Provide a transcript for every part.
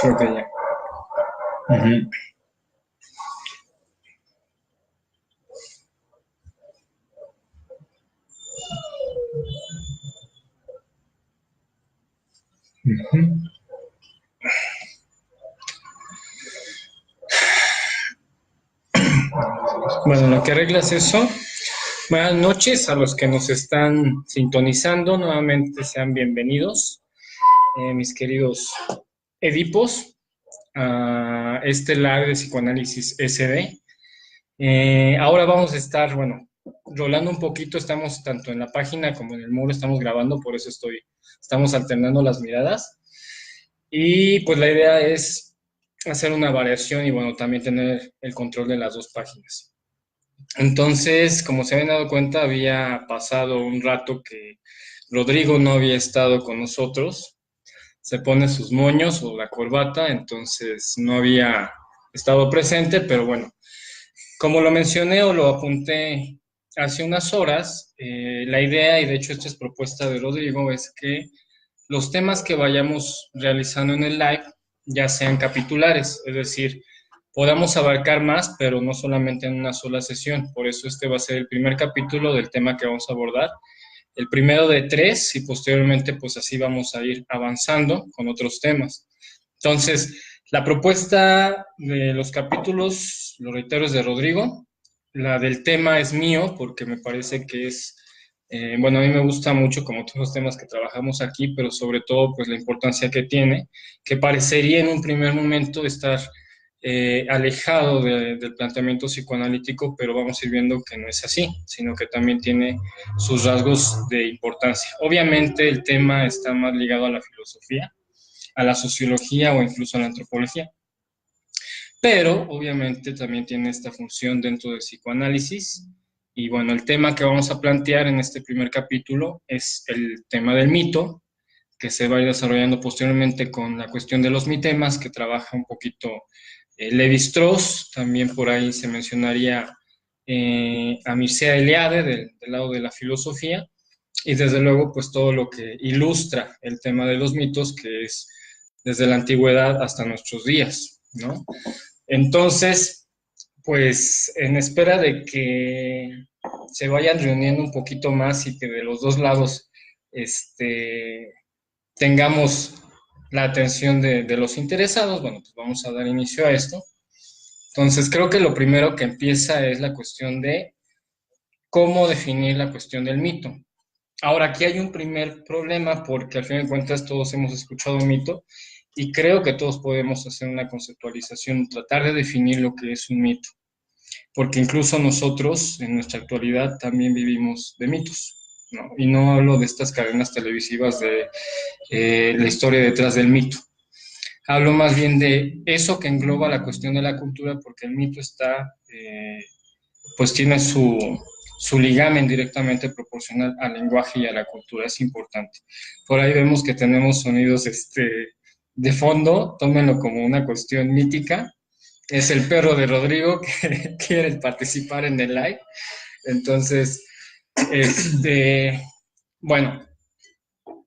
Creo que ya. Ujú. Ujú. Bueno, lo que arreglas eso. Buenas noches a los que nos están sintonizando. Nuevamente sean bienvenidos, mis queridos Edipos, a este live de psicoanálisis SD. Ahora vamos a estar, bueno, rolando un poquito. Estamos tanto en la página como en el muro, estamos grabando, por eso estamos alternando las miradas. Y pues la idea es hacer una variación y bueno, también tener el control de las dos páginas. Entonces, como se habían dado cuenta, había pasado un rato que Rodrigo no había estado con nosotros. Se pone sus moños o la corbata, entonces no había estado presente, pero bueno, como lo mencioné o lo apunté hace unas horas, la idea, y de hecho esta es propuesta de Rodrigo, es que los temas que vayamos realizando en el live ya sean capitulares, es decir, podamos abarcar más, pero no solamente en una sola sesión. Por eso este va a ser el primer capítulo del tema que vamos a abordar, el primero de tres, y posteriormente pues así vamos a ir avanzando con otros temas. Entonces, la propuesta de los capítulos, lo reitero, es de Rodrigo. La del tema es mío porque me parece que es, bueno, a mí me gusta mucho como todos los temas que trabajamos aquí, pero sobre todo pues la importancia que tiene, que parecería en un primer momento estar alejado del planteamiento psicoanalítico, pero vamos a ir viendo que no es así, sino que también tiene sus rasgos de importancia. Obviamente el tema está más ligado a la filosofía, a la sociología o incluso a la antropología, pero obviamente también tiene esta función dentro del psicoanálisis. Y bueno, el tema que vamos a plantear en este primer capítulo es el tema del mito, que se va a ir desarrollando posteriormente con la cuestión de los mitemas, que trabaja un poquito Levi-Strauss. También por ahí se mencionaría a Mircea Eliade del lado de la filosofía, y desde luego pues todo lo que ilustra el tema de los mitos, que es desde la antigüedad hasta nuestros días, ¿no? Entonces, pues en espera de que se vayan reuniendo un poquito más y que de los dos lados tengamos la atención de los interesados, bueno, pues vamos a dar inicio a esto. Entonces, creo que lo primero que empieza es la cuestión de cómo definir la cuestión del mito. Ahora, aquí hay un primer problema porque al fin de cuentas todos hemos escuchado un mito y creo que todos podemos hacer una conceptualización, tratar de definir lo que es un mito, porque incluso nosotros en nuestra actualidad también vivimos de mitos, ¿no? Y no hablo de estas cadenas televisivas de la historia detrás del mito. Hablo más bien de eso que engloba la cuestión de la cultura, porque el mito está, pues tiene su ligamen directamente proporcional al lenguaje y a la cultura, es importante. Por ahí vemos que tenemos sonidos de fondo, tómenlo como una cuestión mítica. Es el perro de Rodrigo que quiere participar en el live. Entonces, bueno,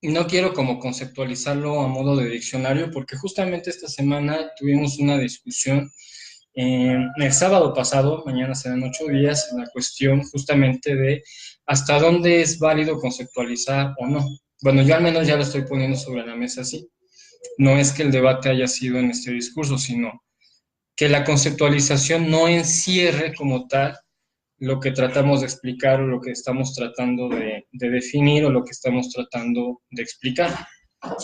no quiero como conceptualizarlo a modo de diccionario, porque justamente esta semana tuvimos una discusión el sábado pasado, mañana serán 8 días, en la cuestión justamente de hasta dónde es válido conceptualizar o no. Bueno, yo al menos ya lo estoy poniendo sobre la mesa así. No es que el debate haya sido en este discurso, sino que la conceptualización no encierre como tal lo que tratamos de explicar o lo que estamos tratando de definir o lo que estamos tratando de explicar,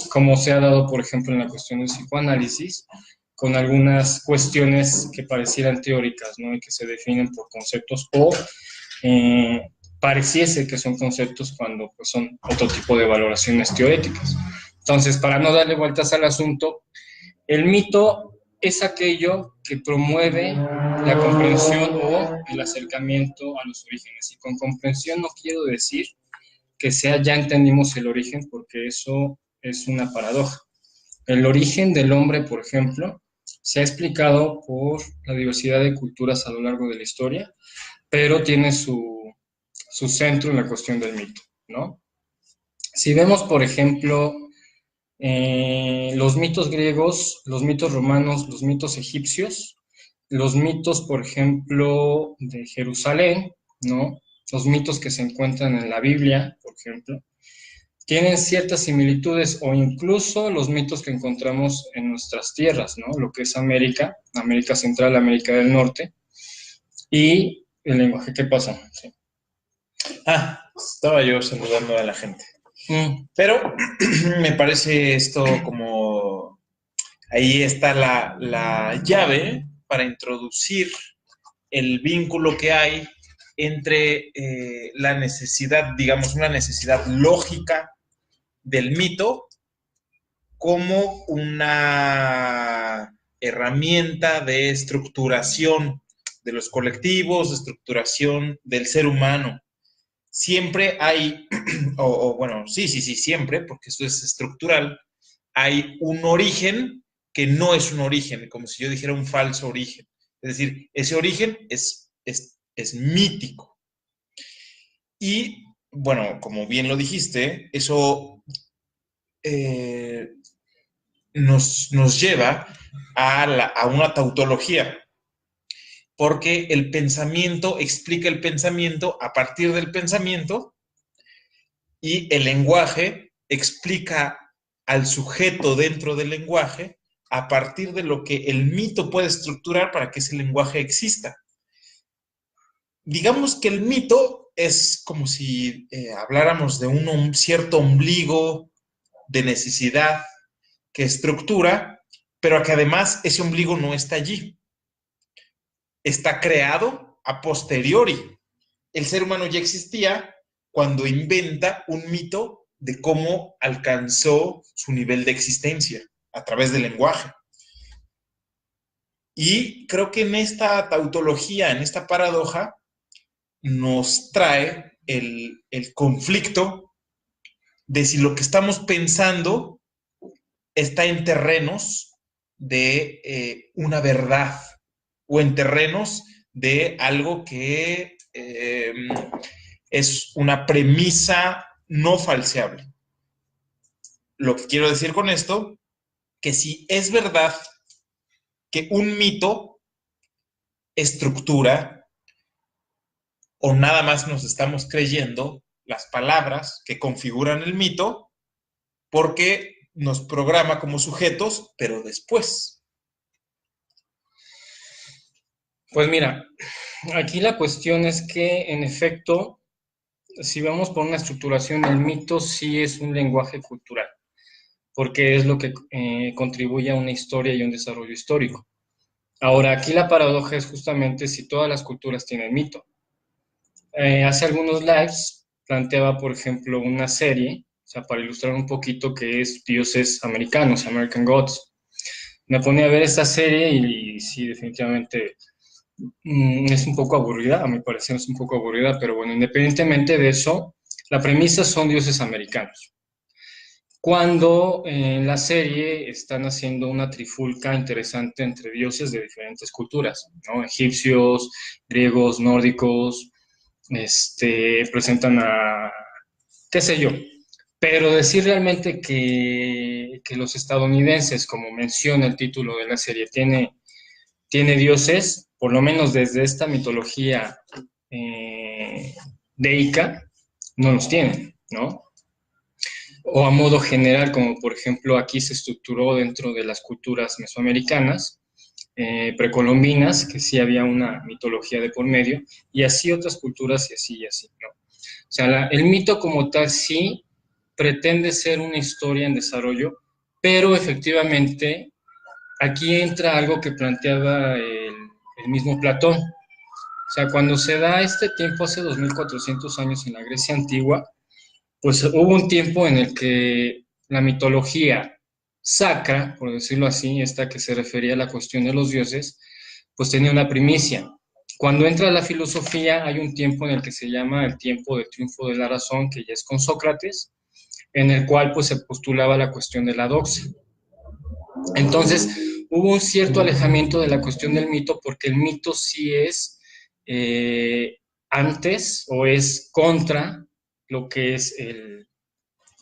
como se ha dado, por ejemplo, en la cuestión del psicoanálisis, con algunas cuestiones que parecieran teóricas, ¿no? Y que se definen por conceptos o eh, pareciese que son conceptos cuando pues, son otro tipo de valoraciones teoréticas. Entonces, para no darle vueltas al asunto, el mito es aquello que promueve la comprensión o el acercamiento a los orígenes. Y con comprensión no quiero decir que sea ya entendimos el origen, porque eso es una paradoja. El origen del hombre, por ejemplo, se ha explicado por la diversidad de culturas a lo largo de la historia, pero tiene su centro en la cuestión del mito, ¿no? Si vemos, por ejemplo, Los mitos griegos, los mitos romanos, los mitos egipcios, los mitos, por ejemplo, de Jerusalén, ¿no? Los mitos que se encuentran en la Biblia, por ejemplo, tienen ciertas similitudes o incluso los mitos que encontramos en nuestras tierras, ¿no? Lo que es América, América Central, América del Norte, y el lenguaje. ¿Qué pasa? Sí. Estaba yo saludando a la gente. Pero me parece esto como... Ahí está la llave para introducir el vínculo que hay entre la necesidad, digamos, una necesidad lógica del mito como una herramienta de estructuración de los colectivos, de estructuración del ser humano. Siempre hay, bueno, sí, siempre, porque esto es estructural, hay un origen que no es un origen, como si yo dijera un falso origen. Es decir, ese origen es mítico. Y, bueno, como bien lo dijiste, eso nos lleva a una tautología, porque el pensamiento explica el pensamiento a partir del pensamiento y el lenguaje explica al sujeto dentro del lenguaje a partir de lo que el mito puede estructurar para que ese lenguaje exista. Digamos que el mito es como si habláramos de un cierto ombligo de necesidad que estructura, pero que además ese ombligo no está allí. Está creado a posteriori. El ser humano ya existía cuando inventa un mito de cómo alcanzó su nivel de existencia a través del lenguaje. Y creo que en esta tautología, en esta paradoja, nos trae el conflicto de si lo que estamos pensando está en terrenos de una verdad o en terrenos de algo que es una premisa no falseable. Lo que quiero decir con esto, que si es verdad que un mito estructura o nada más nos estamos creyendo las palabras que configuran el mito porque nos programa como sujetos, pero después. Pues mira, aquí la cuestión es que, en efecto, si vamos por una estructuración, el mito sí es un lenguaje cultural, porque es lo que contribuye a una historia y un desarrollo histórico. Ahora, aquí la paradoja es justamente si todas las culturas tienen mito. Hace algunos lives planteaba, por ejemplo, una serie, o sea, para ilustrar un poquito, que es Dioses Americanos, American Gods. Me ponía a ver esta serie y sí, definitivamente es un poco aburrida, a mi parecer es un poco aburrida, pero bueno, independientemente de eso, la premisa son dioses americanos. Cuando en la serie están haciendo una trifulca interesante entre dioses de diferentes culturas, ¿no? Egipcios, griegos, nórdicos, presentan a, qué sé yo, pero decir realmente que los estadounidenses, como menciona el título de la serie, tiene dioses, por lo menos desde esta mitología eh, deica, no los tienen, ¿no? O a modo general, como por ejemplo aquí se estructuró dentro de las culturas mesoamericanas, precolombinas, que sí había una mitología de por medio, y así otras culturas y así, ¿no? O sea, el mito como tal sí pretende ser una historia en desarrollo, pero efectivamente aquí entra algo que planteaba el mismo Platón. O sea, cuando se da este tiempo hace 2400 años en la Grecia antigua, pues hubo un tiempo en el que la mitología sacra, por decirlo así, esta que se refería a la cuestión de los dioses, pues tenía una primicia. Cuando entra la filosofía, hay un tiempo en el que se llama el tiempo de triunfo de la razón, que ya es con Sócrates, en el cual pues se postulaba la cuestión de la doxa. Entonces, hubo un cierto alejamiento de la cuestión del mito, porque el mito sí es antes o es contra lo que es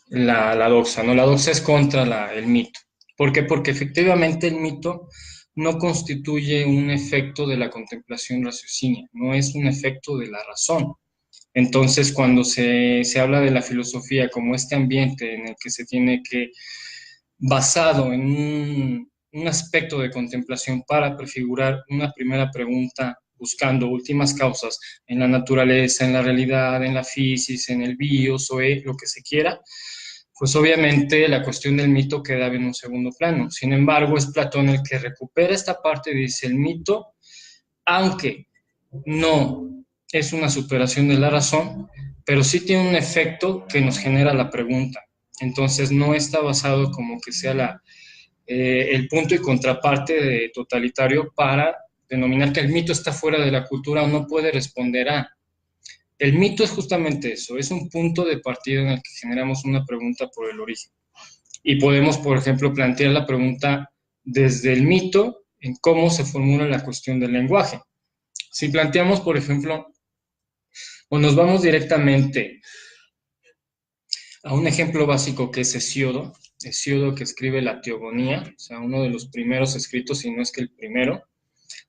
la doxa, ¿no? La doxa es contra el mito. ¿Por qué? Porque efectivamente el mito no constituye un efecto de la contemplación raciocinio, no es un efecto de la razón. Entonces, cuando se habla de la filosofía como este ambiente en el que se tiene que, basado en un aspecto de contemplación para prefigurar una primera pregunta, buscando últimas causas en la naturaleza, en la realidad, en la física, en el bios o lo que se quiera, pues obviamente la cuestión del mito queda en un segundo plano. Sin embargo, es Platón el que recupera esta parte y dice, el mito, aunque no es una superación de la razón, pero sí tiene un efecto que nos genera la pregunta. Entonces no está basado como que sea el punto y contraparte de totalitario para denominar que el mito está fuera de la cultura o no puede responder a. El mito es justamente eso, es un punto de partida en el que generamos una pregunta por el origen. Y podemos, por ejemplo, plantear la pregunta desde el mito en cómo se formula la cuestión del lenguaje. Si planteamos, por ejemplo, o nos vamos directamente a un ejemplo básico que es Hesíodo que escribe la Teogonía, o sea, uno de los primeros escritos, si no es que el primero,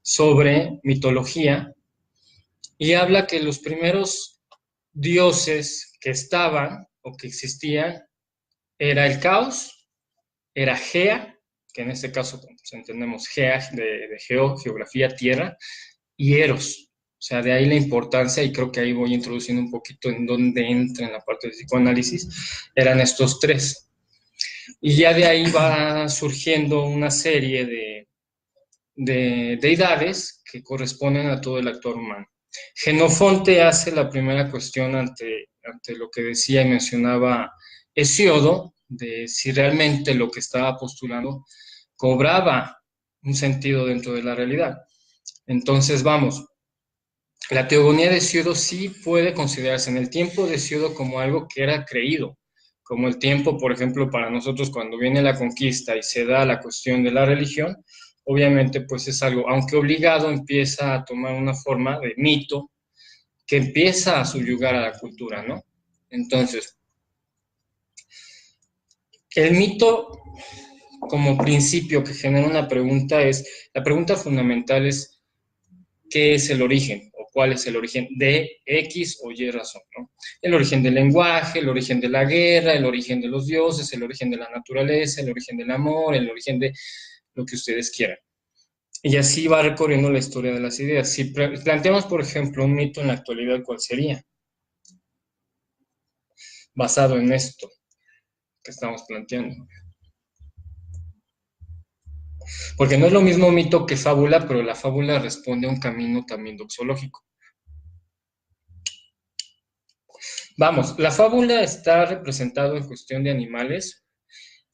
sobre mitología, y habla que los primeros dioses que estaban o que existían era el caos, era Gea, que en este caso pues, entendemos Gea de geografía, tierra, y Eros. O sea, de ahí la importancia, y creo que ahí voy introduciendo un poquito en dónde entra en la parte de psicoanálisis, eran estos tres. Y ya de ahí va surgiendo una serie de deidades que corresponden a todo el actor humano. Genofonte hace la primera cuestión ante lo que decía y mencionaba Hesíodo, de si realmente lo que estaba postulando cobraba un sentido dentro de la realidad. Entonces, vamos, la teogonía de Hesíodo sí puede considerarse en el tiempo de Hesíodo como algo que era creído, como el tiempo, por ejemplo, para nosotros cuando viene la conquista y se da la cuestión de la religión, obviamente pues es algo, aunque obligado, empieza a tomar una forma de mito que empieza a subyugar a la cultura, ¿no? Entonces, el mito como principio que genera una pregunta la pregunta fundamental es, ¿qué es el origen? ¿O cuál es el origen de X o Y razón? ¿No? El origen del lenguaje, el origen de la guerra, el origen de los dioses, el origen de la naturaleza, el origen del amor, el origen de lo que ustedes quieran. Y así va recorriendo la historia de las ideas. Si planteamos, por ejemplo, un mito en la actualidad, ¿cuál sería? Basado en esto que estamos planteando. Porque no es lo mismo mito que fábula, pero la fábula responde a un camino también doxológico. Vamos, la fábula está representada en cuestión de animales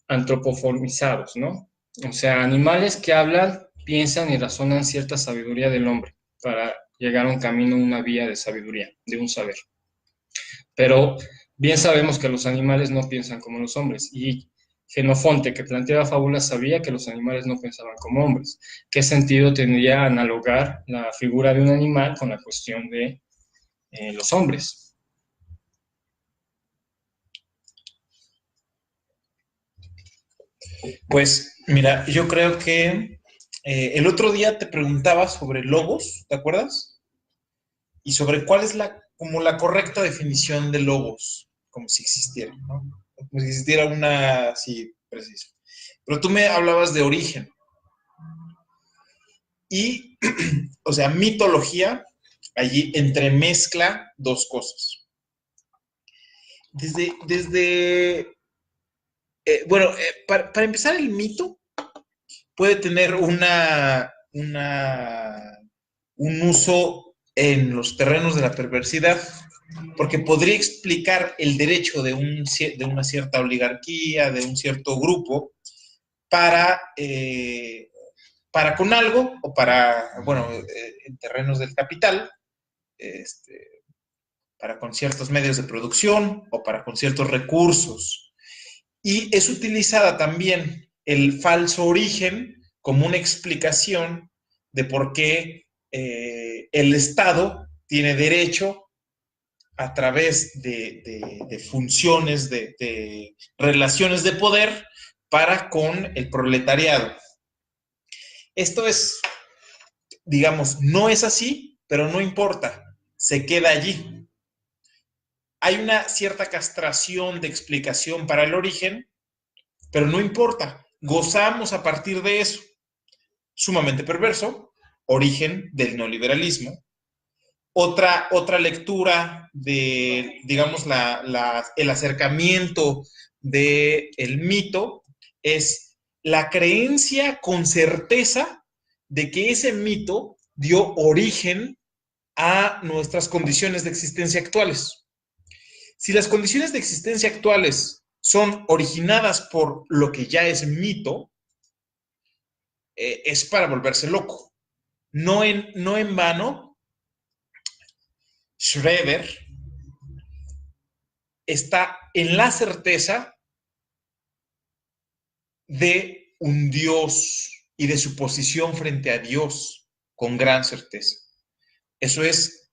antropoformizados, ¿no? O sea, animales que hablan, piensan y razonan cierta sabiduría del hombre para llegar a un camino, una vía de sabiduría, de un saber. Pero bien sabemos que los animales no piensan como los hombres y Genofonte, que planteaba fábulas, sabía que los animales no pensaban como hombres. ¿Qué sentido tendría analogar la figura de un animal con la cuestión de los hombres? Pues mira, yo creo que el otro día te preguntaba sobre logos, ¿te acuerdas? Y sobre cuál es como la correcta definición de logos, como si existiera, ¿no? Como si existiera una así precisa. Pero tú me hablabas de origen. Y, o sea, mitología allí entremezcla dos cosas. Para empezar, el mito puede tener un uso en los terrenos de la perversidad, porque podría explicar el derecho de una cierta oligarquía, de un cierto grupo, para con algo, o en terrenos del capital, para con ciertos medios de producción o para con ciertos recursos. Y es utilizada también el falso origen como una explicación de por qué el Estado tiene derecho a través de funciones, de relaciones de poder para con el proletariado. Esto es, digamos, no es así, pero no importa, se queda allí. Hay una cierta castración de explicación para el origen, pero no importa, gozamos a partir de eso. Sumamente perverso, origen del neoliberalismo. Otra lectura de, digamos, el acercamiento del mito es la creencia con certeza de que ese mito dio origen a nuestras condiciones de existencia actuales. Si las condiciones de existencia actuales son originadas por lo que ya es mito, es para volverse loco. No en vano, Schroeder está en la certeza de un Dios y de su posición frente a Dios con gran certeza. Eso es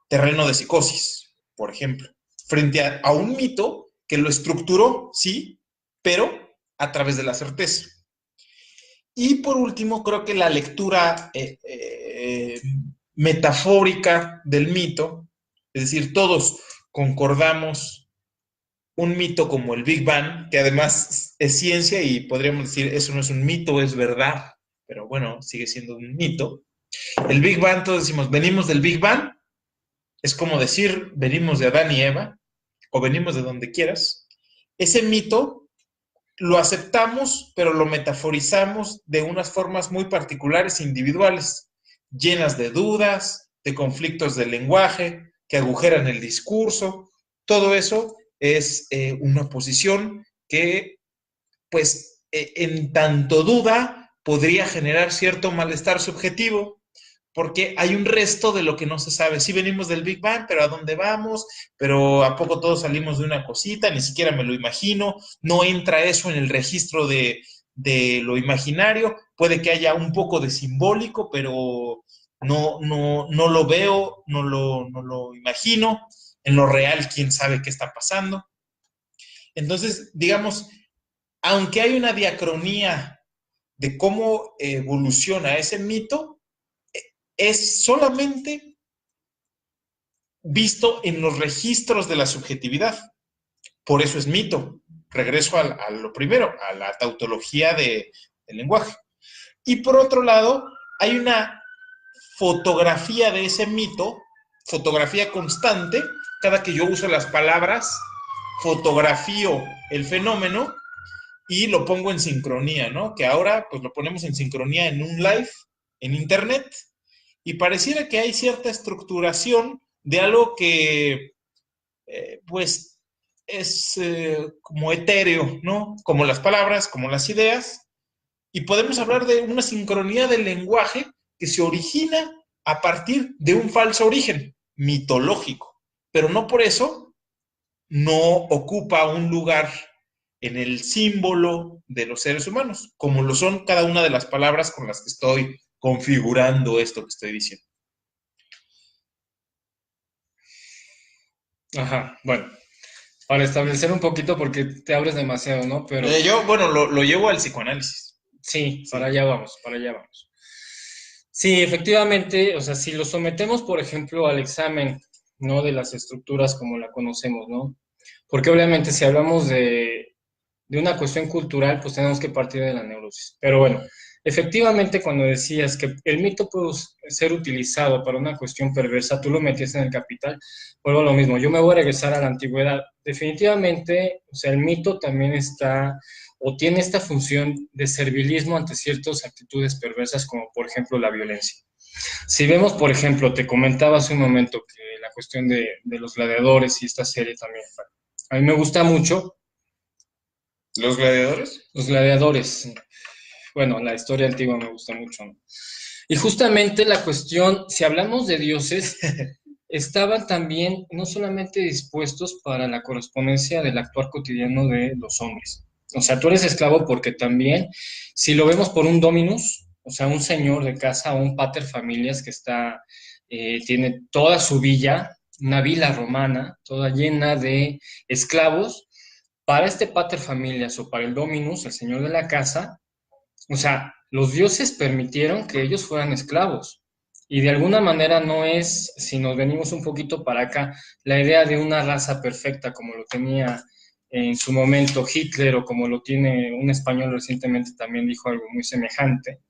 terreno de psicosis, por ejemplo, frente a un mito que lo estructuró, sí, pero a través de la certeza. Y por último, creo que la lectura metafórica del mito, es decir, todos concordamos un mito como el Big Bang, que además es ciencia y podríamos decir, eso no es un mito, es verdad, pero bueno, sigue siendo un mito. El Big Bang, todos decimos, venimos del Big Bang, es como decir, venimos de Adán y Eva, o venimos de donde quieras. Ese mito lo aceptamos, pero lo metaforizamos de unas formas muy particulares e individuales, llenas de dudas, de conflictos del lenguaje, que agujeran el discurso. Todo eso es una posición que, pues, en tanto duda, podría generar cierto malestar subjetivo, porque hay un resto de lo que no se sabe. Sí venimos del Big Bang, pero ¿a dónde vamos? Pero ¿a poco todos salimos de una cosita? Ni siquiera me lo imagino. No entra eso en el registro de lo imaginario. Puede que haya un poco de simbólico, pero no lo veo, no lo imagino. En lo real, quién sabe qué está pasando. Entonces, digamos, aunque hay una diacronía de cómo evoluciona ese mito, es solamente visto en los registros de la subjetividad. Por eso es mito. Regreso a lo primero, a la tautología del lenguaje. Y por otro lado, hay una fotografía de ese mito, fotografía constante. Cada que yo uso las palabras, fotografío el fenómeno y lo pongo en sincronía, ¿no? Que ahora pues lo ponemos en sincronía en un live, en internet, y pareciera que hay cierta estructuración de algo que pues es como etéreo, ¿no? Como las palabras, como las ideas, y podemos hablar de una sincronía del lenguaje que se origina a partir de un falso origen mitológico, pero no por eso no ocupa un lugar en el símbolo de los seres humanos, como lo son cada una de las palabras con las que estoy configurando esto que estoy diciendo. Ajá, bueno, para establecer un poquito, porque te abres demasiado, ¿no? Pero yo, bueno, lo llevo al psicoanálisis. sí, para allá vamos, para allá vamos. Sí, efectivamente, o sea, si lo sometemos, por ejemplo, al examen, ¿no? De las estructuras como la conocemos, ¿no? Porque obviamente si hablamos de una cuestión cultural, pues tenemos que partir de la neurosis. Pero bueno, efectivamente cuando decías que el mito puede ser utilizado para una cuestión perversa, tú lo metías en el Capital, vuelvo a lo mismo, yo me voy a regresar a la antigüedad. Definitivamente, o sea, el mito también está o tiene esta función de servilismo ante ciertas actitudes perversas, como por ejemplo la violencia. Si vemos, por ejemplo, te comentaba hace un momento que la cuestión de los gladiadores y esta serie también, a mí me gusta mucho. ¿Los gladiadores? Los gladiadores. Bueno, la historia antigua me gusta mucho, ¿no? Y justamente la cuestión, si hablamos de dioses, estaban también no solamente dispuestos para la correspondencia del actuar cotidiano de los hombres. O sea, tú eres esclavo porque también, si lo vemos por un dominus, o sea, un señor de casa o un pater familias que está, tiene toda su villa, una vila romana, toda llena de esclavos, para este pater familias o para el dominus, el señor de la casa. O sea, los dioses permitieron que ellos fueran esclavos. Y de alguna manera no es, si nos venimos un poquito para acá, la idea de una raza perfecta como lo tenía en su momento Hitler o como lo tiene un español recientemente también dijo algo muy semejante.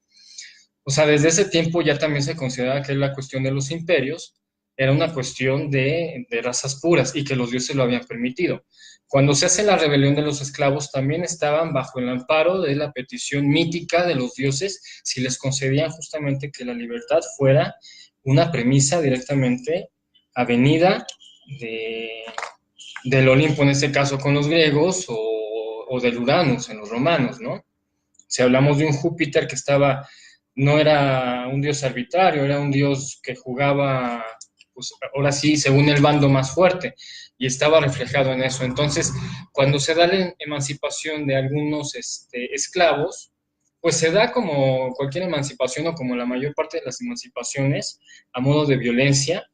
O sea, desde ese tiempo ya también se consideraba que la cuestión de los imperios era una cuestión de razas puras y que los dioses lo habían permitido. Cuando se hace la rebelión de los esclavos, también estaban bajo el amparo de la petición mítica de los dioses si les concedían justamente que la libertad fuera una premisa directamente avenida de, del Olimpo, en este caso con los griegos, o del Uranus en los romanos, ¿no? Si hablamos de un Júpiter que estaba, no era un dios arbitrario, era un dios que jugaba, pues ahora sí, según el bando más fuerte, y estaba reflejado en eso. Entonces, cuando se da la emancipación de algunos esclavos, pues se da como cualquier emancipación o como la mayor parte de las emancipaciones a modo de violencia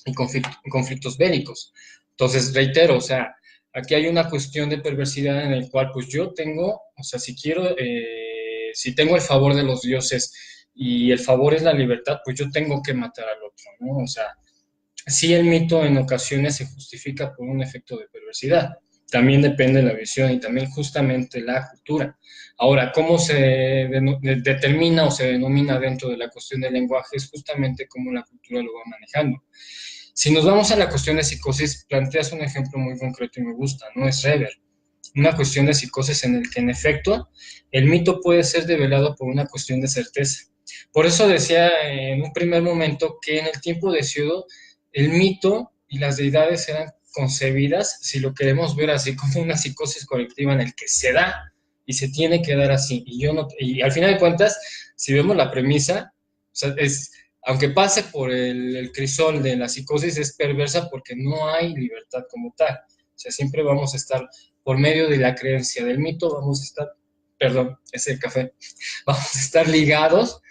y conflictos bélicos. Entonces, reitero, o sea, aquí hay una cuestión de perversidad en el cual pues yo tengo, o sea, si quiero, si tengo el favor de los dioses y el favor es la libertad, pues yo tengo que matar al otro, ¿no? O sea, sí el mito en ocasiones se justifica por un efecto de perversidad. También depende de la visión y también justamente la cultura. Ahora, cómo se determina o se denomina dentro de la cuestión del lenguaje es justamente cómo la cultura lo va manejando. Si nos vamos a la cuestión de psicosis, planteas un ejemplo muy concreto y me gusta, ¿no? Es Rever. Una cuestión de psicosis en el que, en efecto, el mito puede ser develado por una cuestión de certeza. Por eso decía en un primer momento que en el tiempo de Hesiodo el mito y las deidades eran concebidas, si lo queremos ver así, como una psicosis colectiva en el que se da y se tiene que dar así. Y al final de cuentas, si vemos la premisa, o sea, aunque pase por el crisol de la psicosis, es perversa porque no hay libertad como tal. O sea, siempre vamos a estar, por medio de la creencia del mito, vamos a estar, perdón, es el café, vamos a estar ligados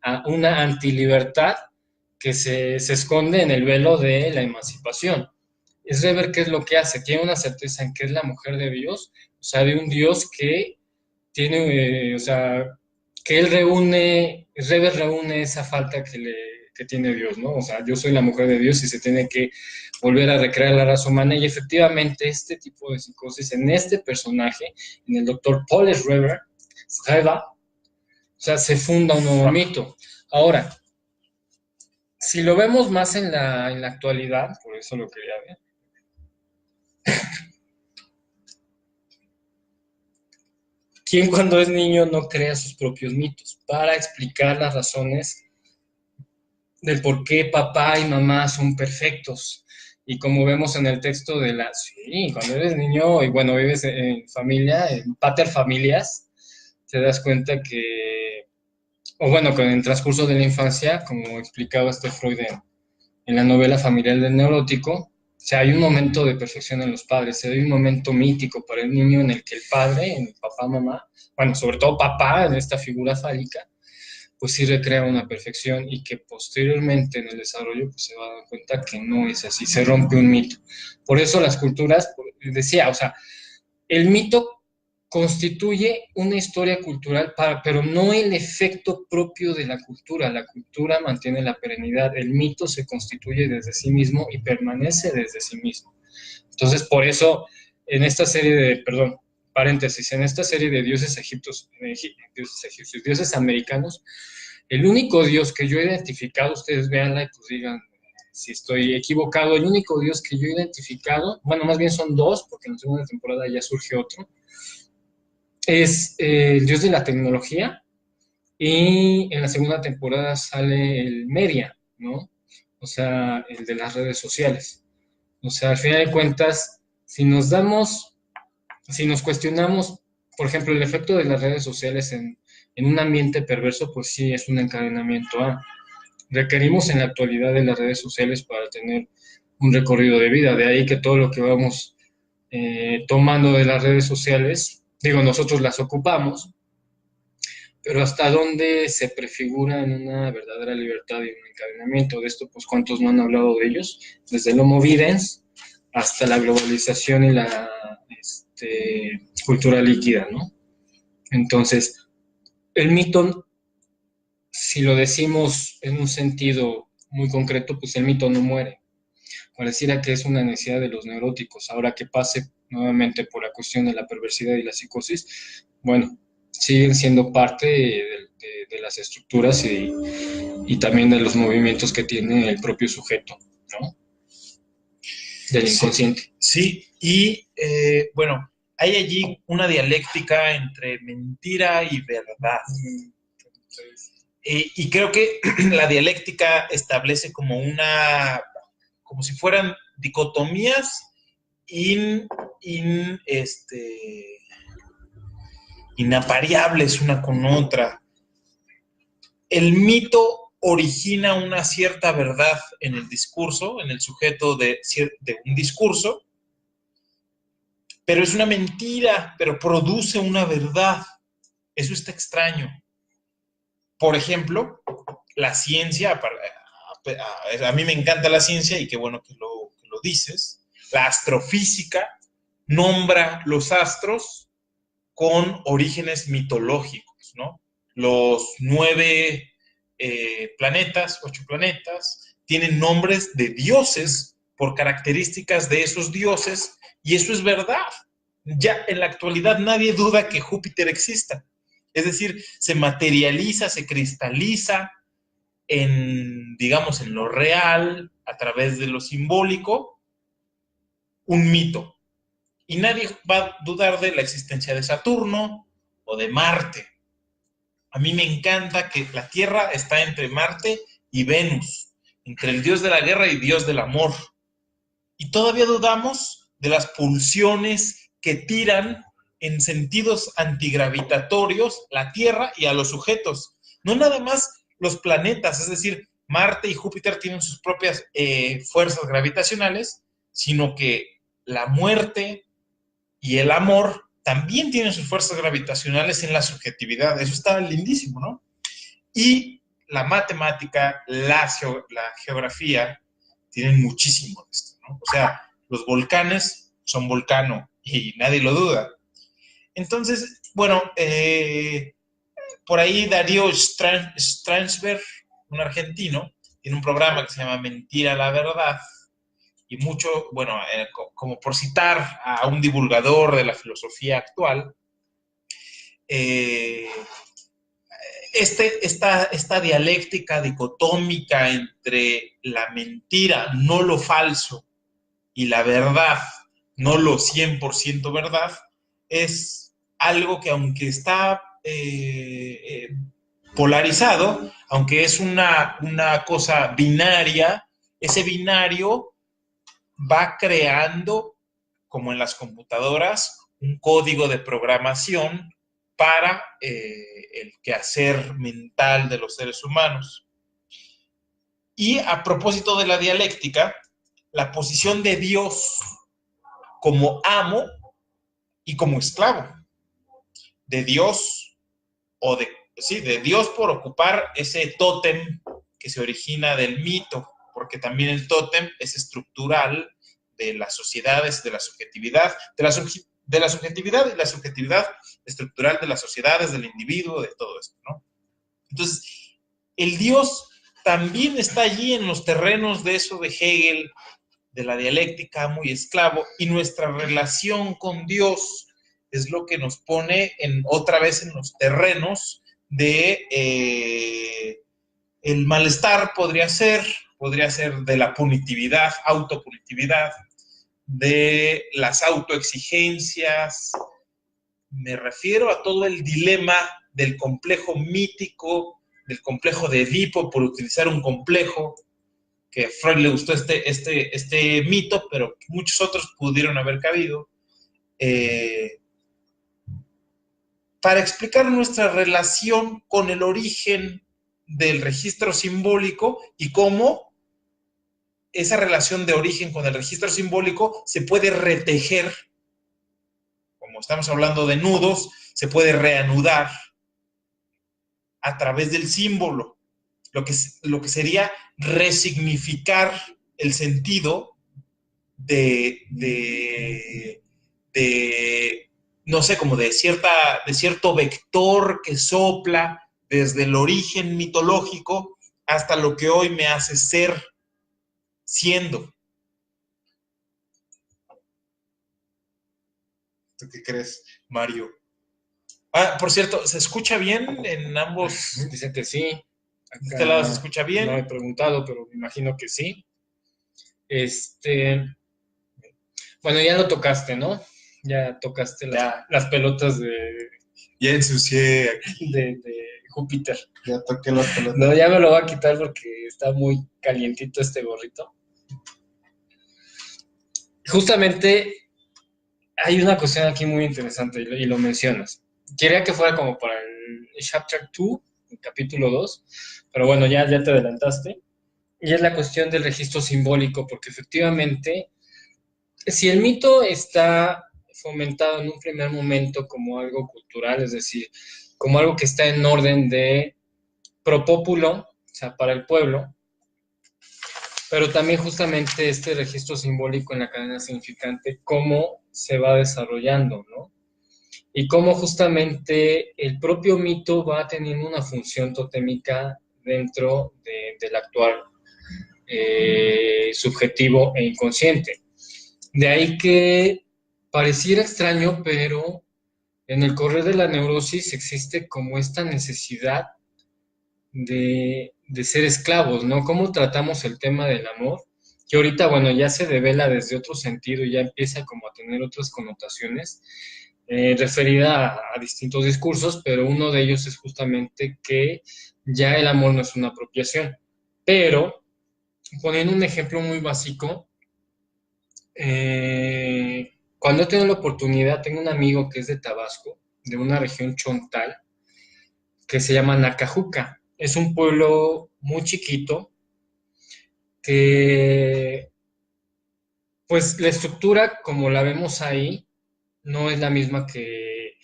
a una antilibertad que se esconde en el velo de la emancipación. Es Rever qué es lo que hace, tiene una certeza en que es la mujer de Dios, o sea, de un Dios que tiene, o sea, que él reúne, Rever reúne esa falta que tiene Dios, ¿no? O sea, yo soy la mujer de Dios y se tiene que volver a recrear la raza humana y efectivamente este tipo de psicosis en este personaje, en el doctor Paul Rever, o sea, se funda un nuevo mito. Ahora, si lo vemos más en la actualidad, por eso lo quería ver, ¿quién cuando es niño no crea sus propios mitos para explicar las razones del por qué papá y mamá son perfectos? Y como vemos en el texto de sí, cuando eres niño y bueno, vives en familia, en pater familias, te das cuenta que, o bueno, con el transcurso de la infancia, como explicaba Freud en la novela familiar del neurótico, o sea, hay un momento de perfección en los padres, hay un momento mítico para el niño en el que el padre, el papá, mamá, bueno, sobre todo papá, en esta figura fálica, pues sí recrea una perfección y que posteriormente en el desarrollo pues se va a dar cuenta que no es así, se rompe un mito. Por eso las culturas, decía, o sea, el mito constituye una historia cultural, pero no el efecto propio de la cultura. La cultura mantiene la perenidad, el mito se constituye desde sí mismo y permanece desde sí mismo. Entonces, por eso, en esta serie perdón, paréntesis, en esta serie de dioses egipcios, dioses americanos, el único dios que yo he identificado, ustedes véanla y pues digan si estoy equivocado, el único dios que yo he identificado, bueno, más bien son dos, porque en la segunda temporada ya surge otro, es el dios de la tecnología y en la segunda temporada sale el media, ¿no? O sea, el de las redes sociales. O sea, al final de cuentas, si nos cuestionamos, por ejemplo, el efecto de las redes sociales en un ambiente perverso, pues sí, es un encadenamiento a. Requerimos en la actualidad de las redes sociales para tener un recorrido de vida. De ahí que todo lo que vamos tomando de las redes sociales, digo, nosotros las ocupamos, pero ¿hasta dónde se prefigura en una verdadera libertad y un encadenamiento? De esto, pues, ¿cuántos no han hablado de ellos? Desde el Homo videns hasta la globalización y la cultura líquida, ¿no? Entonces, el mito, si lo decimos en un sentido muy concreto, pues el mito no muere. Pareciera que es una necesidad de los neuróticos. Ahora que pase nuevamente por la cuestión de la perversidad y la psicosis, bueno, siguen siendo parte de las estructuras y también de los movimientos que tiene el propio sujeto, ¿no? Del inconsciente. Sí, y bueno, hay allí una dialéctica entre mentira y verdad. Y creo que la dialéctica establece como si fueran dicotomías inapareables una con otra. El mito origina una cierta verdad en el discurso, en el sujeto de un discurso, pero es una mentira, pero produce una verdad. Eso está extraño. Por ejemplo, la ciencia, a mí me encanta la ciencia y qué bueno que lo dices. La astrofísica nombra los astros con orígenes mitológicos, ¿no? Los 9 planetas, 8 planetas, tienen nombres de dioses por características de esos dioses, y eso es verdad. Ya en la actualidad nadie duda que Júpiter exista. Es decir, se materializa, se cristaliza digamos, en lo real, a través de lo simbólico, un mito. Y nadie va a dudar de la existencia de Saturno o de Marte. A mí me encanta que la Tierra está entre Marte y Venus, entre el dios de la guerra y dios del amor. Y todavía dudamos de las pulsiones que tiran en sentidos antigravitatorios la Tierra y a los sujetos. No nada más los planetas, es decir, Marte y Júpiter tienen sus propias fuerzas gravitacionales, sino que la muerte y el amor también tienen sus fuerzas gravitacionales en la subjetividad. Eso está lindísimo, ¿no? Y la matemática, la geografía, tienen muchísimo de esto, ¿no? O sea, los volcanes son volcano y nadie lo duda. Entonces, bueno, por ahí Darío Stransberg, un argentino, tiene un programa que se llama Mentira la Verdad, y mucho, bueno, como por citar a un divulgador de la filosofía actual, esta dialéctica dicotómica entre la mentira, no lo falso, y la verdad, no lo 100% verdad, es algo que aunque está polarizado, aunque es una cosa binaria, ese binario va creando, como en las computadoras, un código de programación para el quehacer mental de los seres humanos. Y a propósito de la dialéctica, la posición de Dios como amo y como esclavo. De Dios, de Dios por ocupar ese tótem que se origina del mito, porque también el tótem es estructural de las sociedades, de la subjetividad, de la subjetividad y la subjetividad estructural de las sociedades, del individuo, de todo esto, ¿no? Entonces, el Dios también está allí en los terrenos de eso de Hegel, de la dialéctica, amo y esclavo, y nuestra relación con Dios es lo que nos pone otra vez en los terrenos de el malestar, podría ser de la punitividad, autopunitividad, de las autoexigencias. Me refiero a todo el dilema del complejo mítico, del complejo de Edipo, por utilizar un complejo, que a Freud le gustó este mito, pero muchos otros pudieron haber cabido, para explicar nuestra relación con el origen del registro simbólico y cómo esa relación de origen con el registro simbólico se puede retejer, como estamos hablando de nudos, se puede reanudar a través del símbolo, lo que sería resignificar el sentido de no sé, como de cierto vector que sopla desde el origen mitológico hasta lo que hoy me hace ser, siendo. ¿Tú qué crees, Mario? Ah, por cierto, ¿se escucha bien en ambos? Dice que sí. Acá, ¿de este lado se escucha bien? No he preguntado, pero me imagino que sí. Bueno, ya lo tocaste, ¿no? Ya tocaste las pelotas de... Ya ensucié aquí. De Júpiter. Ya toqué las pelotas. No, ya me lo voy a quitar porque está muy calientito este gorrito. Justamente hay una cuestión aquí muy interesante y lo mencionas. Quería que fuera como para el Chapter 2, el capítulo 2, pero bueno, ya te adelantaste. Y es la cuestión del registro simbólico, porque efectivamente, si el mito está fomentado en un primer momento como algo cultural, es decir, como algo que está en orden de pro populo, o sea, para el pueblo, pero también justamente este registro simbólico en la cadena significante, cómo se va desarrollando, ¿no? Y cómo justamente el propio mito va teniendo una función totémica dentro del actual subjetivo e inconsciente. De ahí que pareciera extraño, pero en el correr de la neurosis existe como esta necesidad de ser esclavos, ¿no? ¿Cómo tratamos el tema del amor? Que ahorita, bueno, ya se devela desde otro sentido y ya empieza como a tener otras connotaciones referida a distintos discursos, pero uno de ellos es justamente que ya el amor no es una apropiación. Pero, poniendo un ejemplo muy básico, cuando he tenido la oportunidad, tengo un amigo que es de Tabasco, de una región chontal, que se llama Nacajuca. Es un pueblo muy chiquito que, pues, la estructura como la vemos ahí no es la misma que,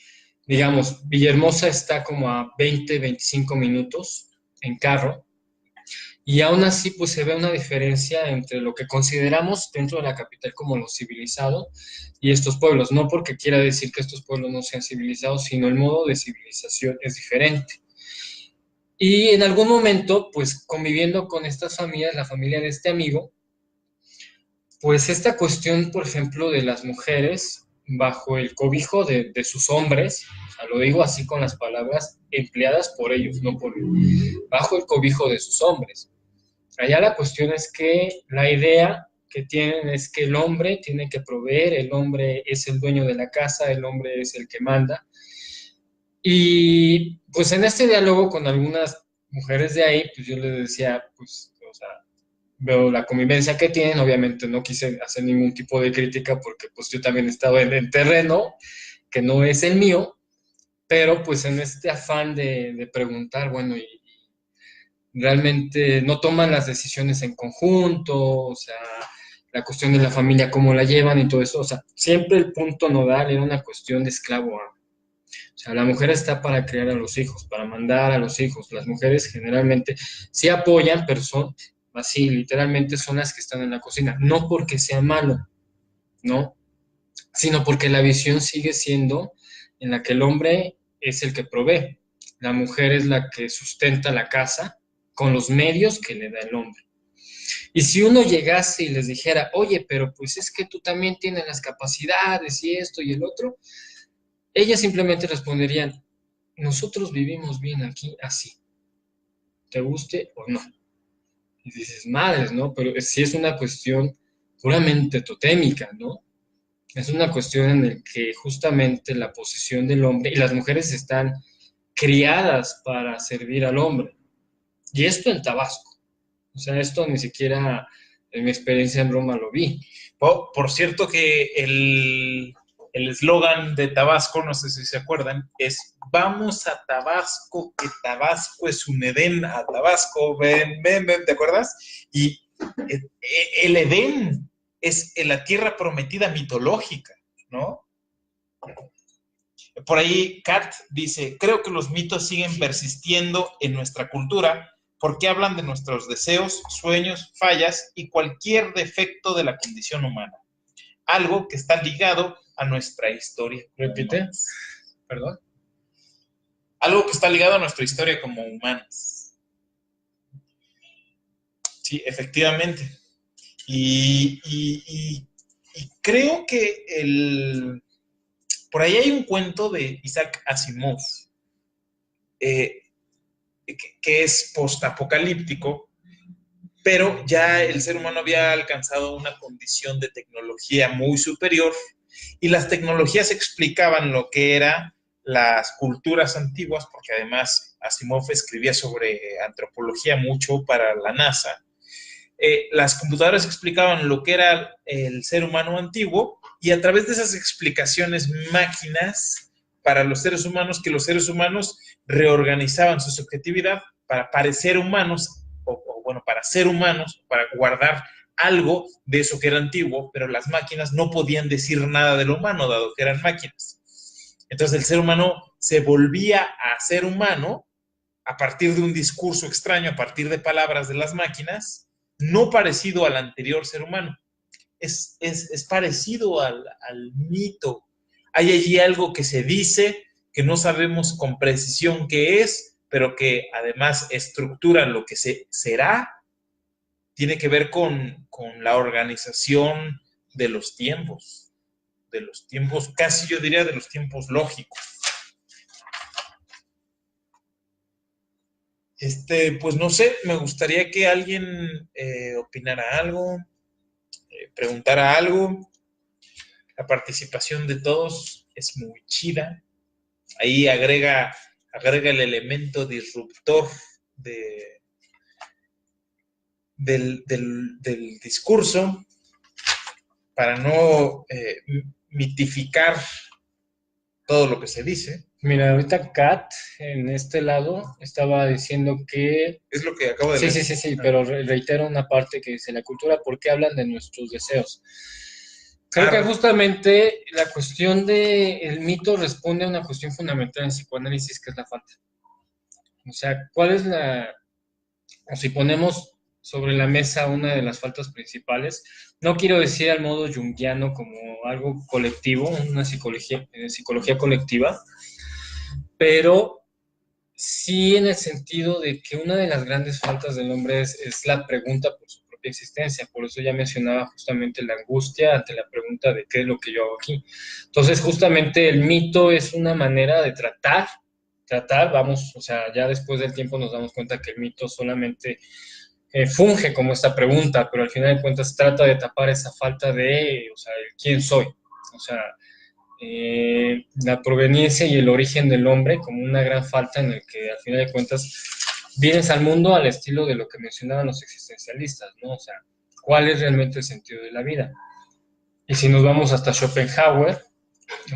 digamos, Villahermosa está como a 20, 25 minutos en carro y aún así, pues, se ve una diferencia entre lo que consideramos dentro de la capital como lo civilizado y estos pueblos. No porque quiera decir que estos pueblos no sean civilizados, sino el modo de civilización es diferente. Y en algún momento, pues conviviendo con estas familias, la familia de este amigo, pues esta cuestión, por ejemplo, de las mujeres bajo el cobijo de sus hombres, o sea, lo digo así con las palabras empleadas por ellos, no por bajo el cobijo de sus hombres. Allá la cuestión es que la idea que tienen es que el hombre tiene que proveer, el hombre es el dueño de la casa, el hombre es el que manda. Y pues en este diálogo con algunas mujeres de ahí, pues yo les decía, pues, o sea, veo la convivencia que tienen, obviamente no quise hacer ningún tipo de crítica porque pues yo también estaba en el terreno que no es el mío, pero pues en este afán de preguntar, bueno, y realmente no toman las decisiones en conjunto, o sea, la cuestión de la familia, cómo la llevan y todo eso, o sea, siempre el punto nodal era una cuestión de esclavo. O sea, la mujer está para criar a los hijos, para mandar a los hijos. Las mujeres generalmente sí apoyan, pero son así, literalmente son las que están en la cocina. No porque sea malo, ¿no? Sino porque la visión sigue siendo en la que el hombre es el que provee. La mujer es la que sustenta la casa con los medios que le da el hombre. Y si uno llegase y les dijera, oye, pero pues es que tú también tienes las capacidades y esto y el otro, ellas simplemente responderían, nosotros vivimos bien aquí así, te guste o no. Y dices, madres, ¿no? Pero sí es una cuestión puramente totémica, ¿no? Es una cuestión en la que justamente la posición del hombre y las mujeres están criadas para servir al hombre. Y esto en Tabasco. O sea, esto ni siquiera en mi experiencia en Roma lo vi. Por cierto que el eslogan de Tabasco, no sé si se acuerdan, es vamos a Tabasco, que Tabasco es un Edén a Tabasco, ven, ¿te acuerdas? Y el Edén es la tierra prometida mitológica, ¿no? Por ahí Kat dice, creo que los mitos siguen persistiendo en nuestra cultura porque hablan de nuestros deseos, sueños, fallas y cualquier defecto de la condición humana. Algo que está ligado a nuestra historia. Repite, perdón. Algo que está ligado a nuestra historia como humanos. Sí, efectivamente. Y creo que por ahí hay un cuento de Isaac Asimov, que es postapocalíptico, pero ya el ser humano había alcanzado una condición de tecnología muy superior y las tecnologías explicaban lo que eran las culturas antiguas, porque además Asimov escribía sobre antropología mucho para la NASA. Las computadoras explicaban lo que era el ser humano antiguo y a través de esas explicaciones máquinas para los seres humanos, que los seres humanos reorganizaban su subjetividad para parecer humanos, o bueno, para ser humanos, para guardar algo de eso que era antiguo, pero las máquinas no podían decir nada de lo humano, dado que eran máquinas. Entonces el ser humano se volvía a ser humano a partir de un discurso extraño, a partir de palabras de las máquinas, no parecido al anterior ser humano. Es parecido al mito. Hay allí algo que se dice, que no sabemos con precisión qué es, pero que además estructura lo que será. Tiene que ver con la organización de los tiempos, casi yo diría de los tiempos lógicos. Pues no sé, me gustaría que alguien opinara algo, preguntara algo. La participación de todos es muy chida. Ahí agrega el elemento disruptor del discurso para no mitificar todo lo que se dice. Mira, ahorita Kat, en este lado, estaba diciendo que... Es lo que acabo de leer. Sí, pero reitero una parte que dice, la cultura, ¿por qué hablan de nuestros deseos? Creo que justamente la cuestión del mito responde a una cuestión fundamental en psicoanálisis, que es la falta. O sea, ¿cuál es o si ponemos sobre la mesa una de las faltas principales, no quiero decir al modo junguiano como algo colectivo, una psicología colectiva, pero sí en el sentido de que una de las grandes faltas del hombre es la pregunta por su propia existencia. Por eso ya mencionaba justamente la angustia ante la pregunta de qué es lo que yo hago aquí. Entonces, justamente el mito es una manera de tratar, vamos, o sea, ya después del tiempo nos damos cuenta que el mito solamente funge como esta pregunta, pero al final de cuentas trata de tapar esa falta de, o sea, quién soy, o sea, la proveniencia y el origen del hombre como una gran falta en el que al final de cuentas vienes al mundo al estilo de lo que mencionaban los existencialistas, ¿no? O sea, ¿cuál es realmente el sentido de la vida? Y si nos vamos hasta Schopenhauer,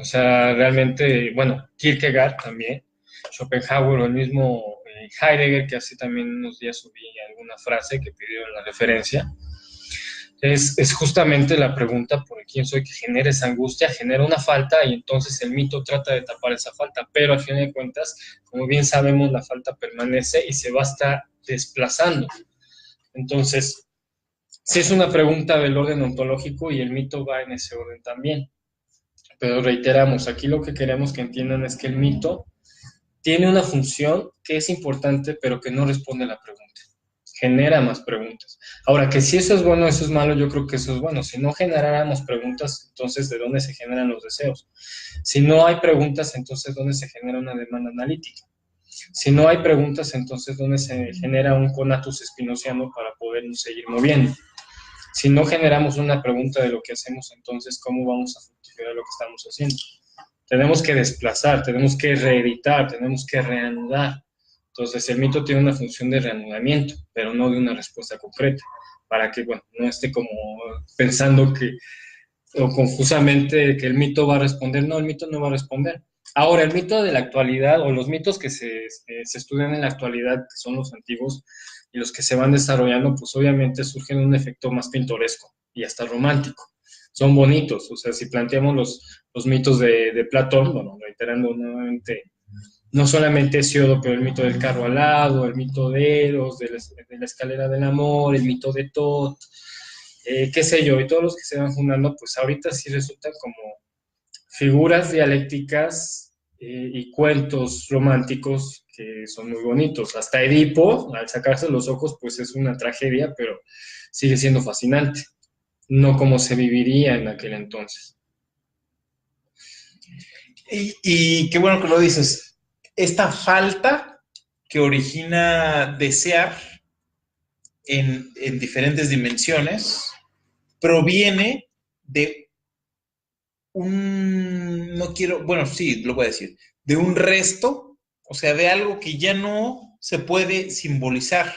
o sea, realmente, bueno, Kierkegaard también, Schopenhauer o el mismo Heidegger, que hace también unos días subí alguna frase que pidieron la referencia, es justamente la pregunta por quién soy que genera esa angustia, genera una falta y entonces el mito trata de tapar esa falta, pero al fin de cuentas, como bien sabemos, la falta permanece y se va a estar desplazando. Entonces, sí es una pregunta del orden ontológico y el mito va en ese orden también. Pero reiteramos, aquí lo que queremos que entiendan es que el mito tiene una función que es importante, pero que no responde a la pregunta. Genera más preguntas. Ahora, que si eso es bueno o eso es malo, yo creo que eso es bueno. Si no generáramos preguntas, entonces, ¿de dónde se generan los deseos? Si no hay preguntas, entonces, ¿dónde se genera una demanda analítica? Si no hay preguntas, entonces, ¿dónde se genera un conatus spinoziano para podernos seguir moviendo? Si no generamos una pregunta de lo que hacemos, entonces, ¿cómo vamos a fructificar lo que estamos haciendo? Tenemos que desplazar, tenemos que reeditar, tenemos que reanudar. Entonces, el mito tiene una función de reanudamiento, pero no de una respuesta concreta, para que, bueno, no esté como pensando que, o confusamente, que el mito va a responder. No, el mito no va a responder. Ahora, el mito de la actualidad, o los mitos que se estudian en la actualidad, que son los antiguos, y los que se van desarrollando, pues obviamente surgen un efecto más pintoresco y hasta romántico. Son bonitos, o sea, si planteamos los mitos de Platón, bueno, reiterando nuevamente, no solamente Hesiodo, pero el mito del carro alado, el mito de Eros, de la escalera del amor, el mito de Tot, qué sé yo, y todos los que se van fundando, pues ahorita sí resultan como figuras dialécticas y cuentos románticos que son muy bonitos. Hasta Edipo, al sacarse los ojos, pues es una tragedia, pero sigue siendo fascinante, no como se viviría en aquel entonces. Y qué bueno que lo dices. Esta falta que origina desear en diferentes dimensiones proviene de no quiero, bueno, sí, lo voy a decir, de un resto, o sea, de algo que ya no se puede simbolizar,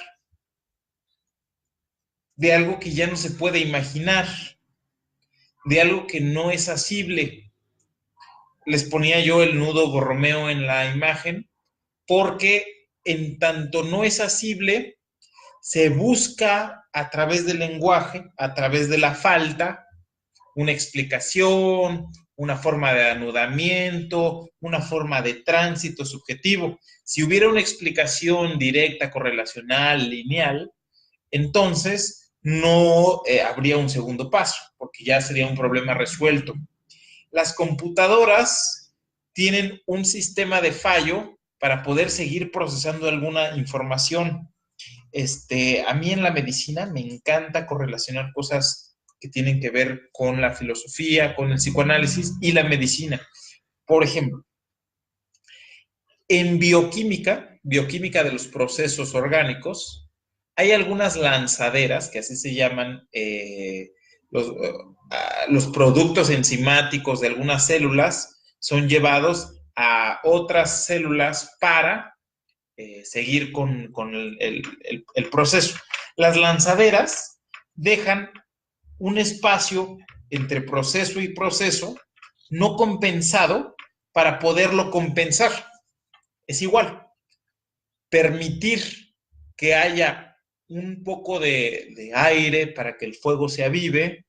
de algo que ya no se puede imaginar, de algo que no es asible. Les ponía yo el nudo Borromeo en la imagen, porque en tanto no es asible, se busca a través del lenguaje, a través de la falta, una explicación, una forma de anudamiento, una forma de tránsito subjetivo. Si hubiera una explicación directa, correlacional, lineal, entonces no habría un segundo paso, porque ya sería un problema resuelto. Las computadoras tienen un sistema de fallo para poder seguir procesando alguna información. A mí en la medicina me encanta correlacionar cosas que tienen que ver con la filosofía, con el psicoanálisis y la medicina. Por ejemplo, en bioquímica de los procesos orgánicos, hay algunas lanzaderas, que así se llaman los productos enzimáticos de algunas células, son llevados a otras células para seguir con el proceso. Las lanzaderas dejan un espacio entre proceso y proceso no compensado para poderlo compensar. Es igual, permitir que haya un poco de aire para que el fuego se avive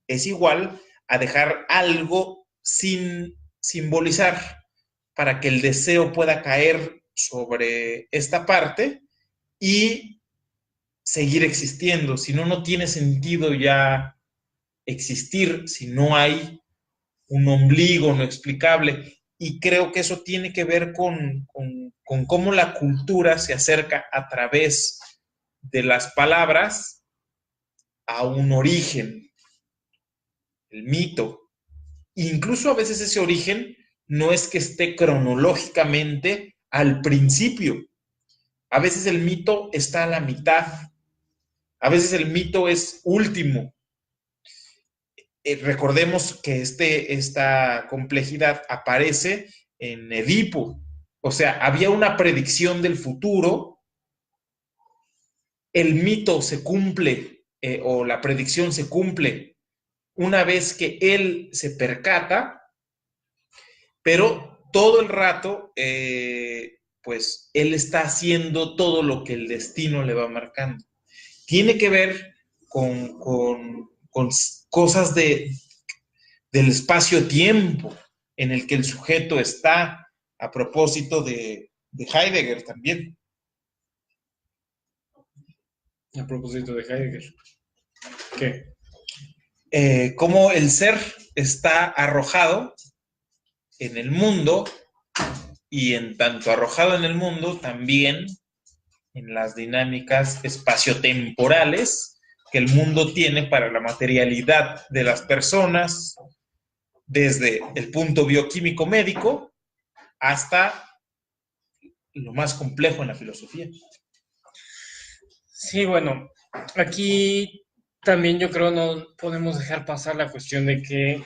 es igual a dejar algo sin simbolizar para que el deseo pueda caer sobre esta parte y seguir existiendo. Si no, no tiene sentido ya existir si no hay un ombligo no explicable. Y creo que eso tiene que ver con cómo la cultura se acerca a través de las palabras a un origen, el mito. Incluso a veces ese origen no es que esté cronológicamente al principio. A veces el mito está a la mitad. A veces el mito es último. Recordemos que esta complejidad aparece en Edipo. O sea, había una predicción del futuro, el mito se cumple o la predicción se cumple una vez que él se percata, pero todo el rato, pues él está haciendo todo lo que el destino le va marcando. Tiene que ver con cosas del espacio-tiempo en el que el sujeto está, a propósito de Heidegger también. A propósito de Heidegger. ¿Qué? Cómo el ser está arrojado en el mundo y en tanto arrojado en el mundo, también en las dinámicas espaciotemporales que el mundo tiene para la materialidad de las personas, desde el punto bioquímico médico hasta lo más complejo en la filosofía. Sí, bueno, aquí también yo creo no podemos dejar pasar la cuestión de que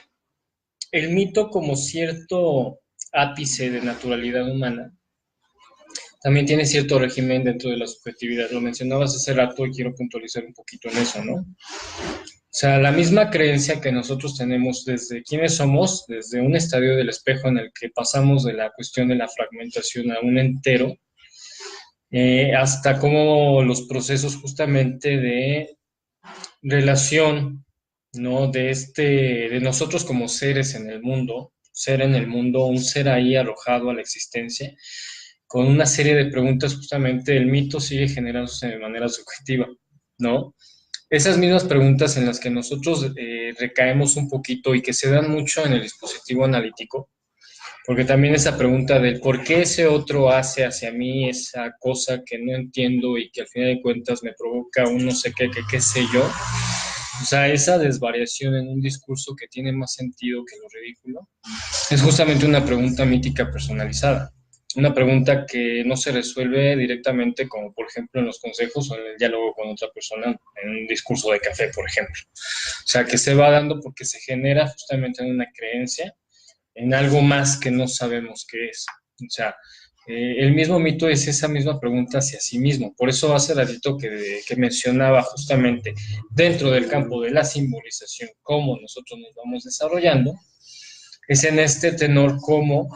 el mito como cierto ápice de naturalidad humana también tiene cierto régimen dentro de la subjetividad. Lo mencionabas hace rato y quiero puntualizar un poquito en eso, ¿no? O sea, la misma creencia que nosotros tenemos desde quiénes somos, desde un estadio del espejo en el que pasamos de la cuestión de la fragmentación a un entero, hasta cómo los procesos justamente de relación, ¿no? De nosotros como seres en el mundo, ser en el mundo, un ser ahí arrojado a la existencia, con una serie de preguntas, justamente el mito sigue generándose de manera subjetiva, ¿no? Esas mismas preguntas en las que nosotros recaemos un poquito y que se dan mucho en el dispositivo analítico, porque también esa pregunta del por qué ese otro hace hacia mí esa cosa que no entiendo y que al final de cuentas me provoca un no sé qué sé yo. O sea, esa desvariación en un discurso que tiene más sentido que lo ridículo es justamente una pregunta mítica personalizada. Una pregunta que no se resuelve directamente, como por ejemplo en los consejos o en el diálogo con otra persona, en un discurso de café, por ejemplo. O sea, que se va dando porque se genera justamente en una creencia en algo más que no sabemos qué es. O sea, el mismo mito es esa misma pregunta hacia sí mismo. Por eso hace ratito que mencionaba justamente dentro del campo de la simbolización, cómo nosotros nos vamos desarrollando, es en este tenor cómo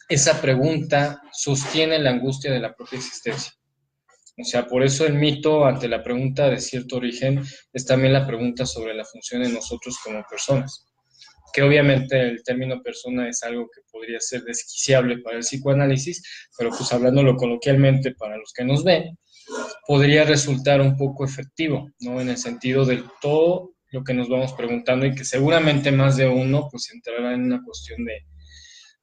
esa pregunta sostiene la angustia de la propia existencia. O sea, por eso el mito ante la pregunta de cierto origen es también la pregunta sobre la función de nosotros como personas, que obviamente el término persona es algo que podría ser desquiciable para el psicoanálisis, pero pues hablándolo coloquialmente para los que nos ven, podría resultar un poco efectivo, ¿no? En el sentido de todo lo que nos vamos preguntando y que seguramente más de uno pues entrará en una cuestión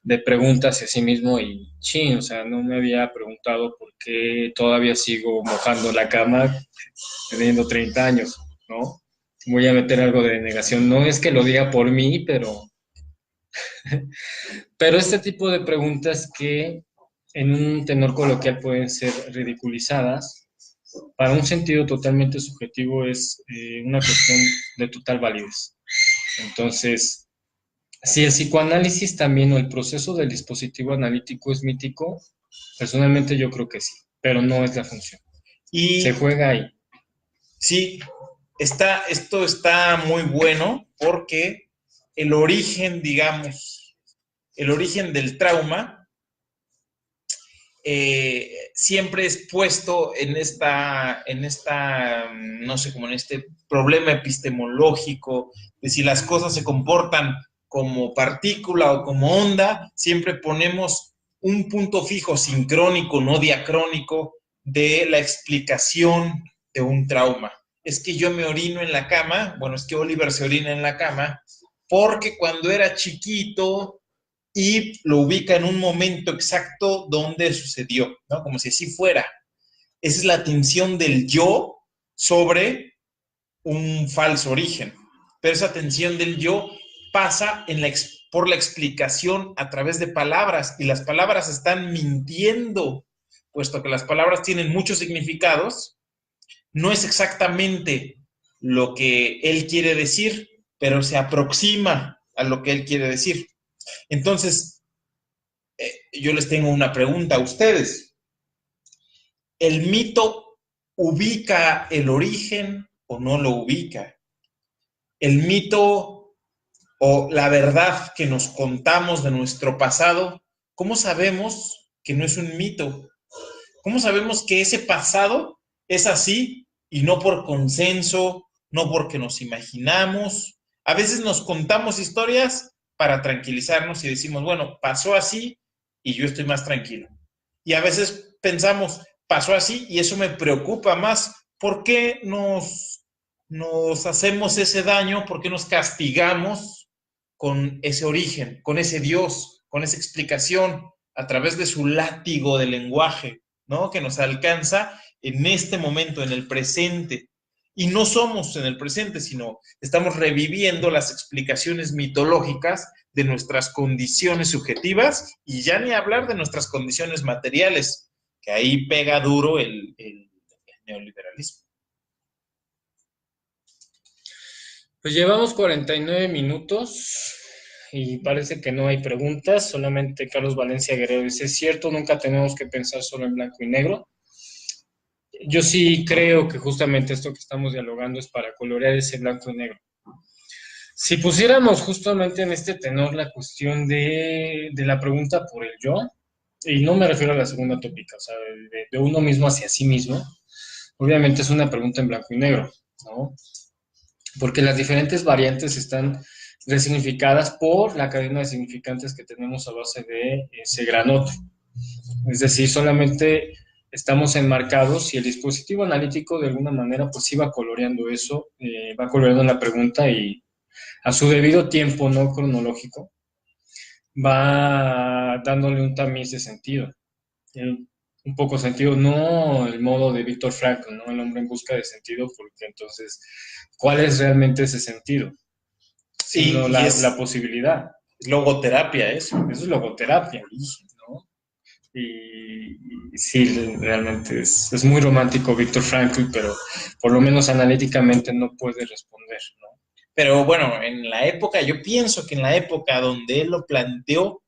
de preguntas hacia sí mismo y chin, o sea, no me había preguntado por qué todavía sigo mojando la cama teniendo 30 años, ¿no? Voy a meter algo de negación. No es que lo diga por mí, pero este tipo de preguntas que en un tenor coloquial pueden ser ridiculizadas, para un sentido totalmente subjetivo es una cuestión de total validez. Entonces, si el psicoanálisis también o el proceso del dispositivo analítico es mítico, personalmente yo creo que sí, pero no es la función. Y se juega ahí. Sí, esto está muy bueno porque el origen, digamos, el origen del trauma siempre es puesto no sé, como en este problema epistemológico de si las cosas se comportan como partícula o como onda, siempre ponemos un punto fijo, sincrónico, no diacrónico, de la explicación de un trauma. Es que yo me orino en la cama, bueno, es que Oliver se orina en la cama, porque cuando era chiquito y lo ubica en un momento exacto donde sucedió, ¿no? Como si así fuera. Esa es la atención del yo sobre un falso origen. Pero esa atención del yo pasa por la explicación a través de palabras, y las palabras están mintiendo, puesto que las palabras tienen muchos significados. No es exactamente lo que él quiere decir, pero se aproxima a lo que él quiere decir. Entonces, yo les tengo una pregunta a ustedes. ¿El mito ubica el origen o no lo ubica? El mito o la verdad que nos contamos de nuestro pasado, ¿cómo sabemos que no es un mito? ¿Cómo sabemos que ese pasado es así y no por consenso, no porque nos imaginamos? A veces nos contamos historias para tranquilizarnos y decimos, bueno, pasó así y yo estoy más tranquilo. Y a veces pensamos, pasó así y eso me preocupa más. ¿Por qué nos hacemos ese daño? ¿Por qué nos castigamos con ese origen, con ese Dios, con esa explicación a través de su látigo de lenguaje, ¿no? Que nos alcanza en este momento, en el presente? Y no somos en el presente, sino estamos reviviendo las explicaciones mitológicas de nuestras condiciones subjetivas, y ya ni hablar de nuestras condiciones materiales, que ahí pega duro el neoliberalismo. Pues llevamos 49 minutos y parece que no hay preguntas, solamente Carlos Valencia Guerrero dice, es cierto, nunca tenemos que pensar solo en blanco y negro. Yo sí creo que justamente esto que estamos dialogando es para colorear ese blanco y negro. Si pusiéramos justamente en este tenor la cuestión de la pregunta por el yo, y no me refiero a la segunda tópica, o sea, de uno mismo hacia sí mismo, obviamente es una pregunta en blanco y negro, ¿no? Porque las diferentes variantes están resignificadas por la cadena de significantes que tenemos a base de ese gran otro. Es decir, solamente estamos enmarcados y el dispositivo analítico de alguna manera pues sí va coloreando eso, va coloreando la pregunta y a su debido tiempo no cronológico va dándole un tamiz de sentido. Un poco sentido, no el modo de Víctor Frankl, ¿no? El hombre en busca de sentido, porque entonces, ¿cuál es realmente ese sentido? Sino Y es la posibilidad. logoterapia eso. Eso es logoterapia, ¿no? Y sí, realmente es muy romántico Víctor Frankl, pero por lo menos analíticamente no puede responder, ¿no? Pero bueno, en la época, yo pienso que en la época donde él lo planteó,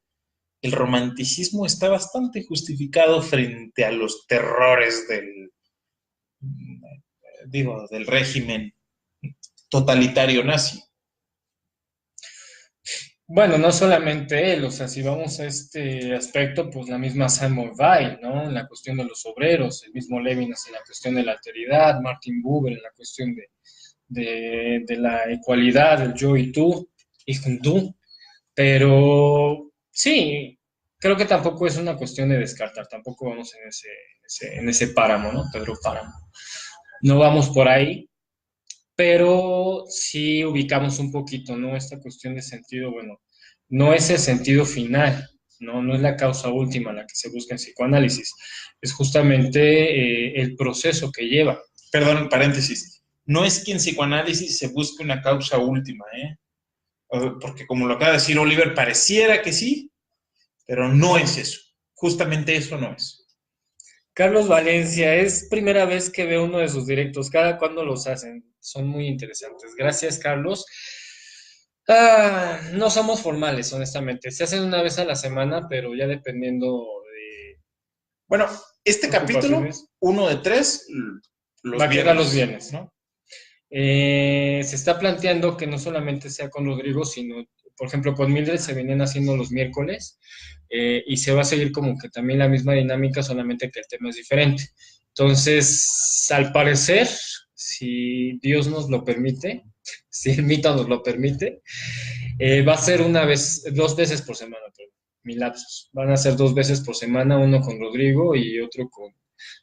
el romanticismo está bastante justificado frente a los terrores del régimen totalitario nazi. Bueno, no solamente él, o sea, si vamos a este aspecto, pues la misma Simone Weil, ¿no? En la cuestión de los obreros, el mismo Levinas en la cuestión de la alteridad, Martin Buber en la cuestión de la ecualidad, el yo y tú, y tú. Pero sí, creo que tampoco es una cuestión de descartar, tampoco vamos en ese páramo, ¿no? Pedro Páramo. No vamos por ahí, pero sí ubicamos un poquito, ¿no? Esta cuestión de sentido, bueno, no es el sentido final, ¿no? No es la causa última la que se busca en psicoanálisis, es justamente el proceso que lleva. Perdón, paréntesis. No es que en psicoanálisis se busque una causa última, ¿eh? Porque como lo acaba de decir Oliver, pareciera que sí, pero no es eso. Justamente eso no es. Carlos Valencia, es primera vez que veo uno de sus directos. ¿Cada cuándo los hacen? Son muy interesantes. Gracias, Carlos. No somos formales, honestamente. Se hacen una vez a la semana, pero ya dependiendo de Bueno, este capítulo, 1 de 3, va a quedar los viernes, ¿no? Se está planteando que no solamente sea con Rodrigo, sino, por ejemplo, con Mildred se venían haciendo los miércoles y se va a seguir como que también la misma dinámica, solamente que el tema es diferente. Entonces, al parecer, si Dios nos lo permite, si el mito nos lo permite, va a ser dos veces por semana, pero mi lapsus. Van a ser 2 veces por semana, uno con Rodrigo y otro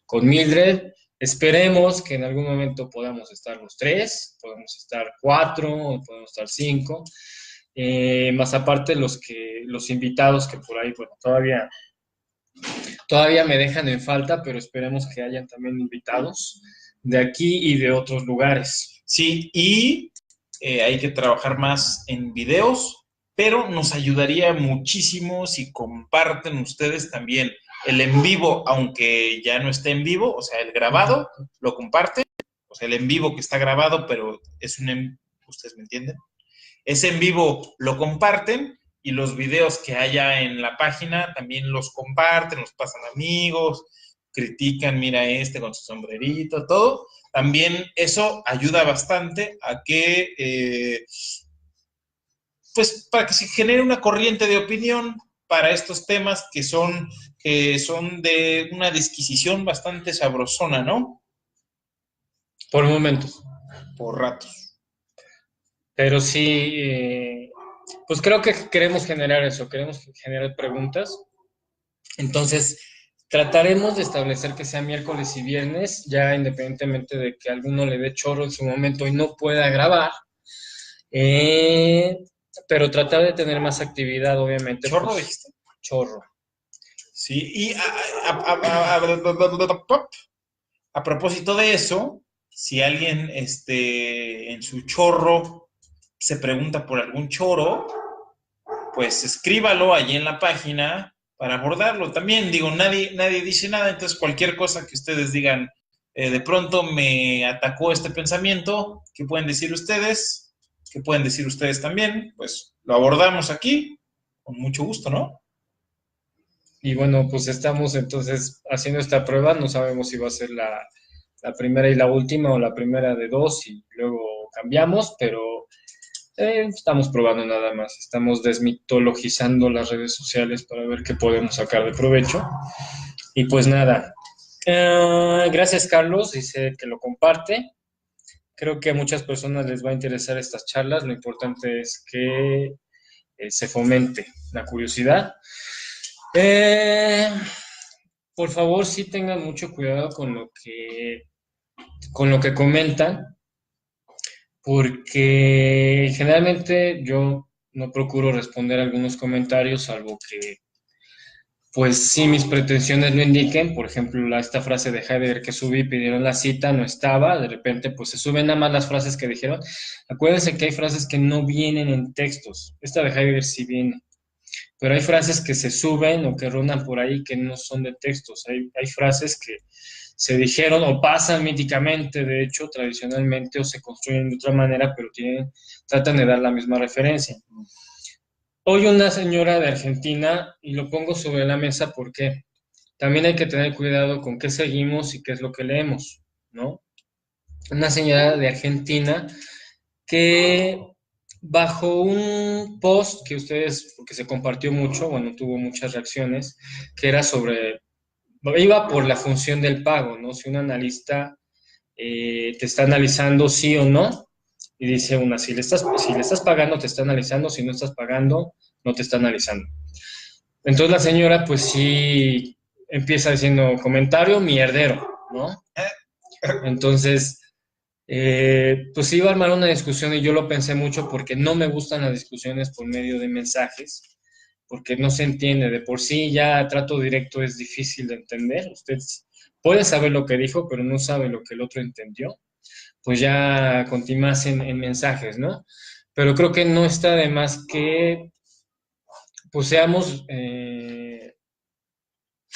con Mildred. Esperemos que en algún momento podamos estar los 3, podemos estar 4, podemos estar 5, más aparte los invitados que por ahí, bueno, todavía me dejan en falta, pero esperemos que hayan también invitados de aquí y de otros lugares. Sí, y hay que trabajar más en videos, pero nos ayudaría muchísimo si comparten ustedes también el en vivo, aunque ya no esté en vivo, o sea, el grabado, lo comparten, o sea, el en vivo que está grabado, pero es ¿ustedes me entienden? Ese en vivo lo comparten y los videos que haya en la página también los comparten, los pasan amigos, critican, mira con su sombrerito, todo. También eso ayuda bastante a que, pues, para que se genere una corriente de opinión para estos temas que son de una disquisición bastante sabrosona, ¿no? Por momentos. Por ratos. Pero sí, pues creo que queremos generar eso, queremos generar preguntas. Entonces, trataremos de establecer que sea miércoles y viernes, ya independientemente de que alguno le dé chorro en su momento y no pueda grabar. Pero tratar de tener más actividad, obviamente. ¿Chorro pues, dijiste? Chorro. Sí, y a propósito de eso, si alguien en su chorro se pregunta por algún choro, pues escríbalo allí en la página para abordarlo. También digo, nadie dice nada, entonces cualquier cosa que ustedes digan, de pronto me atacó este pensamiento, ¿qué pueden decir ustedes? ¿Qué pueden decir ustedes también? Pues lo abordamos aquí con mucho gusto, ¿no? Y bueno, pues estamos entonces haciendo esta prueba, no sabemos si va a ser la primera y la última o la primera de 2 y luego cambiamos, pero estamos probando nada más, estamos desmitologizando las redes sociales para ver qué podemos sacar de provecho. Y pues nada, gracias Carlos, dice que lo comparte. Creo que a muchas personas les va a interesar estas charlas. Lo importante es que se fomente la curiosidad. Eh, por favor, sí tengan mucho cuidado con lo que comentan, porque generalmente yo no procuro responder algunos comentarios, salvo que pues sí, mis pretensiones lo indiquen. Por ejemplo, esta frase de Heidegger que subí, pidieron la cita, no estaba, de repente pues se suben nada más las frases que dijeron. Acuérdense que hay frases que no vienen en textos. Esta de Heidegger sí viene, pero hay frases que se suben o que rondan por ahí que no son de textos. Hay frases que se dijeron o pasan míticamente, de hecho, tradicionalmente, o se construyen de otra manera, pero tratan de dar la misma referencia. Hoy una señora de Argentina, y lo pongo sobre la mesa porque también hay que tener cuidado con qué seguimos y qué es lo que leemos, ¿no? Una señora de Argentina que bajo un post que ustedes, porque se compartió mucho, bueno, tuvo muchas reacciones, que era iba por la función del pago, ¿no? Si un analista te está analizando sí o no, y dice una, si le estás pagando, te está analizando, si no estás pagando, no te está analizando. Entonces la señora, pues sí, empieza diciendo comentario mierdero, ¿no? Entonces, pues iba a armar una discusión y yo lo pensé mucho porque no me gustan las discusiones por medio de mensajes, porque no se entiende. De por sí ya trato directo es difícil de entender. Usted puede saber lo que dijo, pero no sabe lo que el otro entendió. Pues ya continúas en mensajes, ¿no? Pero creo que no está de más que pues seamos,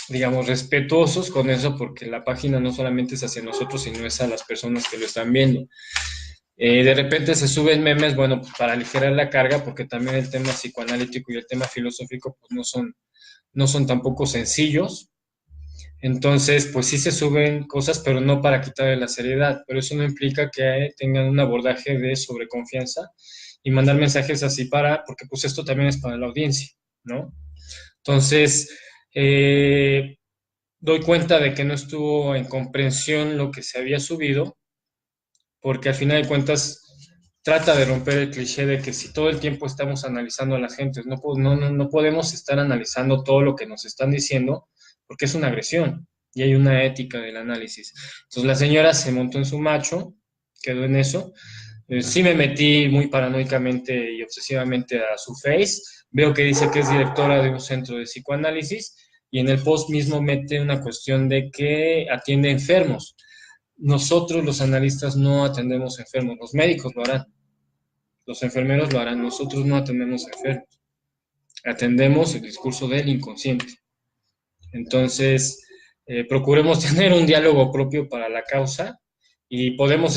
digamos, respetuosos con eso, porque la página no solamente es hacia nosotros, sino es a las personas que lo están viendo. De repente se suben memes, bueno, pues para aligerar la carga, porque también el tema psicoanalítico y el tema filosófico pues no son tampoco sencillos. Entonces, pues sí se suben cosas, pero no para quitarle la seriedad. Pero eso no implica que tengan un abordaje de sobreconfianza y mandar mensajes así porque pues esto también es para la audiencia, ¿no? Entonces, doy cuenta de que no estuvo en comprensión lo que se había subido, porque al final de cuentas trata de romper el cliché de que si todo el tiempo estamos analizando a las gentes, no podemos estar analizando todo lo que nos están diciendo, porque es una agresión y hay una ética del análisis. Entonces la señora se montó en su macho, quedó en eso. Sí me metí muy paranoicamente y obsesivamente a su Face, veo que dice que es directora de un centro de psicoanálisis y en el post mismo mete una cuestión de que atiende enfermos. Nosotros los analistas no atendemos enfermos, los médicos lo harán, los enfermeros lo harán, nosotros no atendemos enfermos, atendemos el discurso del inconsciente. Entonces, procuremos tener un diálogo propio para la causa y podemos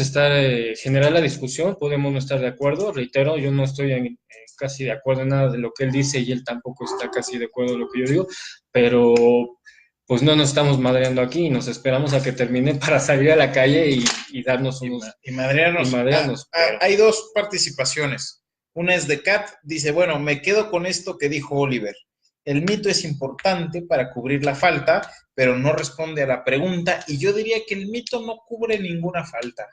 generar la discusión, podemos no estar de acuerdo, reitero, yo no estoy casi de acuerdo en nada de lo que él dice y él tampoco está casi de acuerdo en lo que yo digo, pero pues no nos estamos madreando aquí, nos esperamos a que termine para salir a la calle y darnos unos... Y madrearnos. Hay dos participaciones. Una es de Kat, dice, bueno, me quedo con esto que dijo Oliver. El mito es importante para cubrir la falta, pero no responde a la pregunta, y yo diría que el mito no cubre ninguna falta.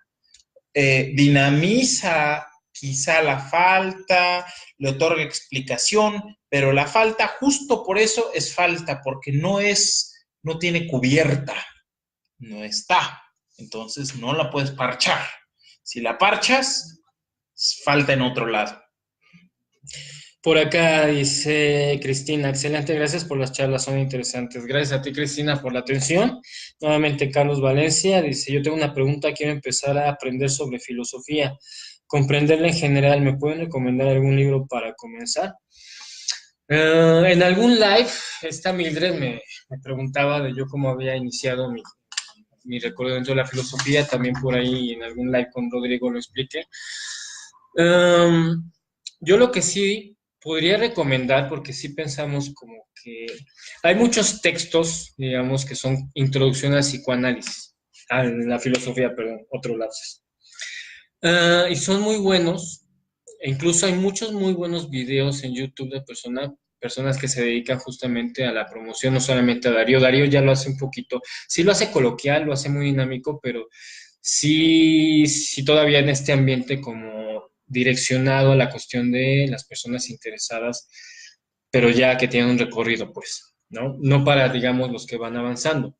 Dinamiza quizá la falta, le otorga explicación, pero la falta justo por eso es falta, porque no tiene cubierta, no está. Entonces no la puedes parchar. Si la parchas, falta en otro lado. Por acá dice Cristina, excelente, gracias por las charlas, son interesantes. Gracias a ti, Cristina, por la atención. Nuevamente, Carlos Valencia dice, yo tengo una pregunta, quiero empezar a aprender sobre filosofía, comprenderla en general, ¿me pueden recomendar algún libro para comenzar? En algún live, esta Mildred me preguntaba de yo cómo había iniciado mi recorrido dentro de la filosofía, también por ahí en algún live con Rodrigo lo expliqué. Yo lo que sí podría recomendar, porque sí pensamos como que hay muchos textos, digamos, que son introducción al psicoanálisis, a la filosofía, perdón, otro lapsus. Y son muy buenos, e incluso hay muchos muy buenos videos en YouTube de personas que se dedican justamente a la promoción, no solamente a Darío. Darío ya lo hace un poquito, sí lo hace coloquial, lo hace muy dinámico, pero sí todavía en este ambiente como direccionado a la cuestión de las personas interesadas, pero ya que tienen un recorrido, pues, ¿no? No para, digamos, los que van avanzando.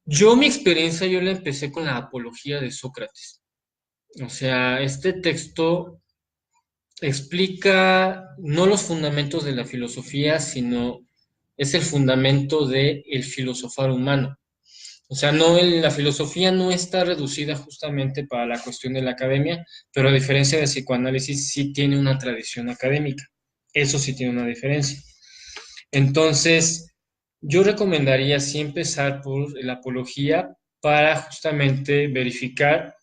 Mi experiencia, yo la empecé con la Apología de Sócrates. O sea, este texto explica no los fundamentos de la filosofía, sino es el fundamento del filosofar humano. O sea, la filosofía no está reducida justamente para la cuestión de la academia, pero a diferencia del psicoanálisis sí tiene una tradición académica. Eso sí tiene una diferencia. Entonces, yo recomendaría sí empezar por la apología para justamente verificar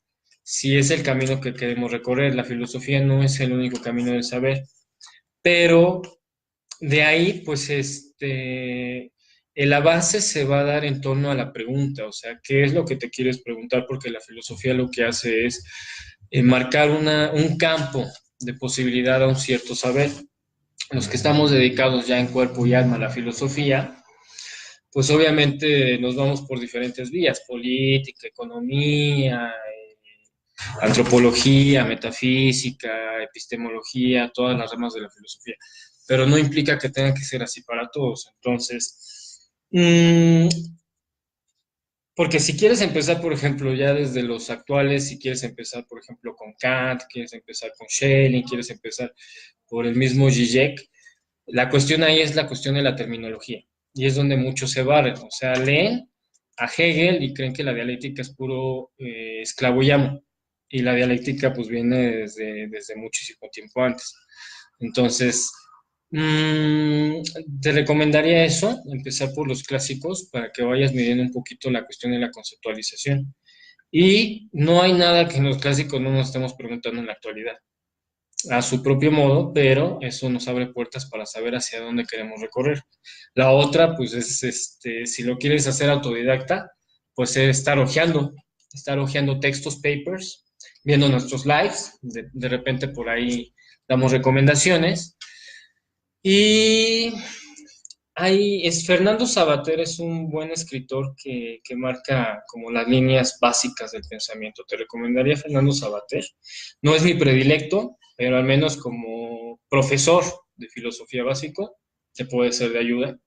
si es el camino que queremos recorrer. La filosofía no es el único camino del saber, pero de ahí, pues, el avance se va a dar en torno a la pregunta, o sea, ¿qué es lo que te quieres preguntar? Porque la filosofía lo que hace es marcar un campo de posibilidad a un cierto saber. Los que estamos dedicados ya en cuerpo y alma a la filosofía, pues obviamente nos vamos por diferentes vías, política, economía, antropología, metafísica, epistemología, todas las ramas de la filosofía, pero no implica que tenga que ser así para todos. Entonces, porque si quieres empezar, por ejemplo, ya desde los actuales, si quieres empezar, por ejemplo, con Kant, quieres empezar con Schelling, quieres empezar por el mismo Zizek, la cuestión ahí es la cuestión de la terminología, y es donde muchos se barren, o sea, leen a Hegel y creen que la dialéctica es puro esclavo y amo, y la dialéctica pues viene desde muchísimo tiempo antes. Entonces, te recomendaría eso, empezar por los clásicos para que vayas midiendo un poquito la cuestión de la conceptualización. Y no hay nada que en los clásicos no nos estemos preguntando en la actualidad a su propio modo, pero eso nos abre puertas para saber hacia dónde queremos recorrer. La otra, pues es, si lo quieres hacer autodidacta, pues es estar hojeando textos, papers, viendo nuestros lives, de repente por ahí damos recomendaciones. Y Fernando Sabater es un buen escritor que marca como las líneas básicas del pensamiento. Te recomendaría Fernando Sabater. No es mi predilecto, pero al menos como profesor de filosofía básico, te puede ser de ayuda.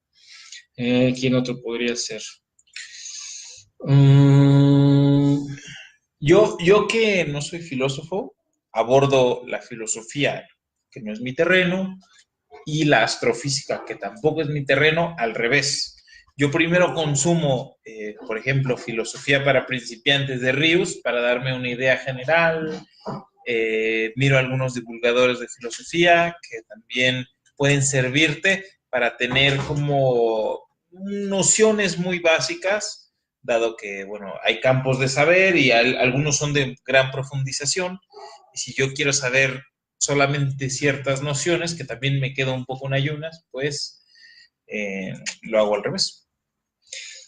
¿Quién otro podría ser? Mm, Yo que no soy filósofo, abordo la filosofía, que no es mi terreno, y la astrofísica, que tampoco es mi terreno, al revés. Yo primero consumo, por ejemplo, filosofía para principiantes de Rius, para darme una idea general. Miro algunos divulgadores de filosofía que también pueden servirte para tener como nociones muy básicas, dado que, bueno, hay campos de saber y algunos son de gran profundización. Y si yo quiero saber solamente ciertas nociones, que también me quedo un poco en ayunas, pues lo hago al revés.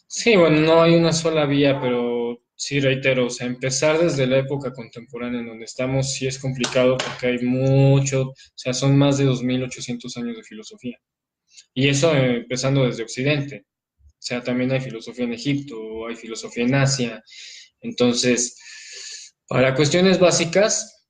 sí, bueno, no hay una sola vía, pero sí reitero, o sea, empezar desde la época contemporánea en donde estamos sí es complicado porque hay mucho, o sea, son más de 2.800 años de filosofía. Y eso empezando desde Occidente. O sea, también hay filosofía en Egipto, hay filosofía en Asia. Entonces, para cuestiones básicas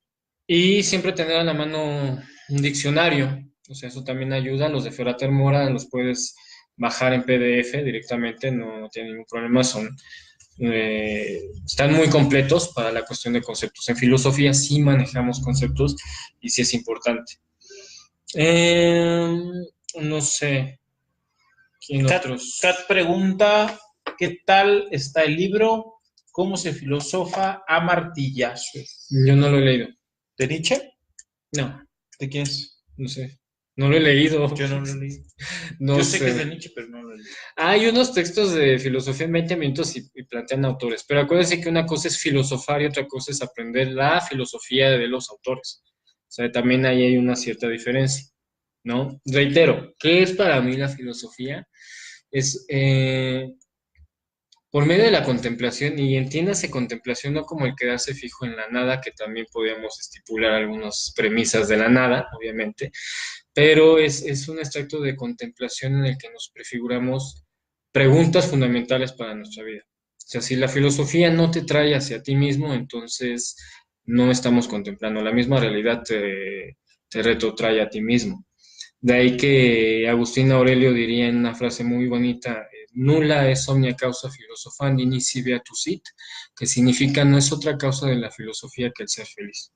y siempre tener a la mano un diccionario. O sea, eso también ayuda. Los de Ferater Mora los puedes bajar en PDF directamente, no tiene ningún problema. Están muy completos para la cuestión de conceptos. En filosofía sí manejamos conceptos y sí es importante. Eh, no sé. ¿Quién otros? Kat pregunta, ¿qué tal está el libro? ¿Cómo se filosofa a martillazos? Yo no lo he leído. ¿De Nietzsche? No, ¿De quién es? no sé. No lo he leído. Yo no lo leí. No Yo sé. sé que es de Nietzsche, pero no lo leí. Hay unos textos de filosofía en 20 minutos y plantean autores, pero acuérdense que una cosa es filosofar y otra cosa es aprender la filosofía de los autores. O sea, también ahí hay una cierta diferencia, ¿no? Reitero, ¿qué es para mí la filosofía? Es por medio de la contemplación, y entiéndase contemplación no como el quedarse fijo en la nada, que también podríamos estipular algunas premisas de la nada, obviamente, pero es un extracto de contemplación en el que nos prefiguramos preguntas fundamentales para nuestra vida. sea, si la filosofía no te trae hacia ti mismo, entonces no estamos contemplando. La misma realidad te retrotrae a ti mismo. De ahí que Agustín Aurelio diría en una frase muy bonita, nulla es omnia causa filosofandi nisi beatus sit, que significa no es otra causa de la filosofía que el ser feliz.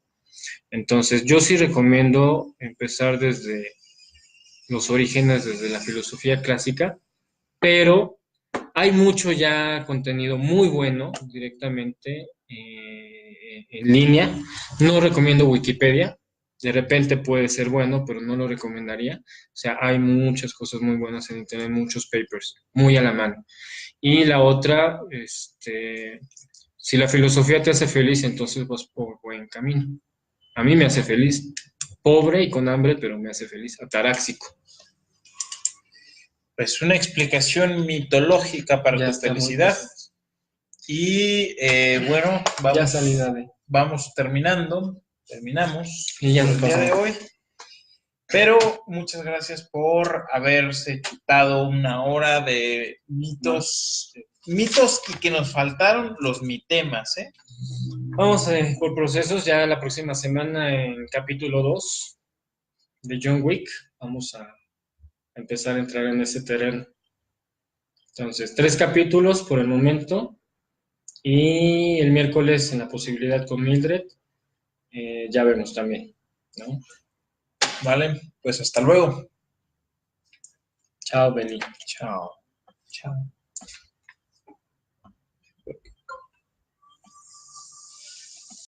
Entonces, yo sí recomiendo empezar desde los orígenes, desde la filosofía clásica, pero hay mucho ya contenido muy bueno directamente en línea. No recomiendo Wikipedia. De repente puede ser bueno, pero no lo recomendaría. O sea, hay muchas cosas muy buenas en internet, muchos papers, muy a la mano. Y la otra, si la filosofía te hace feliz, entonces vas por buen camino. A mí me hace feliz. Pobre y con hambre, pero me hace feliz. Ataráxico. Pues una explicación mitológica para Ya tu está muy felicidad. pesado. Y bueno, Ya salida de. vamos terminamos Y ya por nos el día de pasamos. hoy. Pero muchas gracias por haberse chutado una hora de mitos y que nos faltaron los mitemas, ¿eh? Vamos por procesos ya la próxima semana en capítulo 2 de John Wick. Vamos a empezar a entrar en ese terreno. Entonces, 3 capítulos por el momento. Y el miércoles en la posibilidad con Mildred, ya vemos también, ¿no? Vale, pues hasta luego. Chao, Benny. Chao. Chao.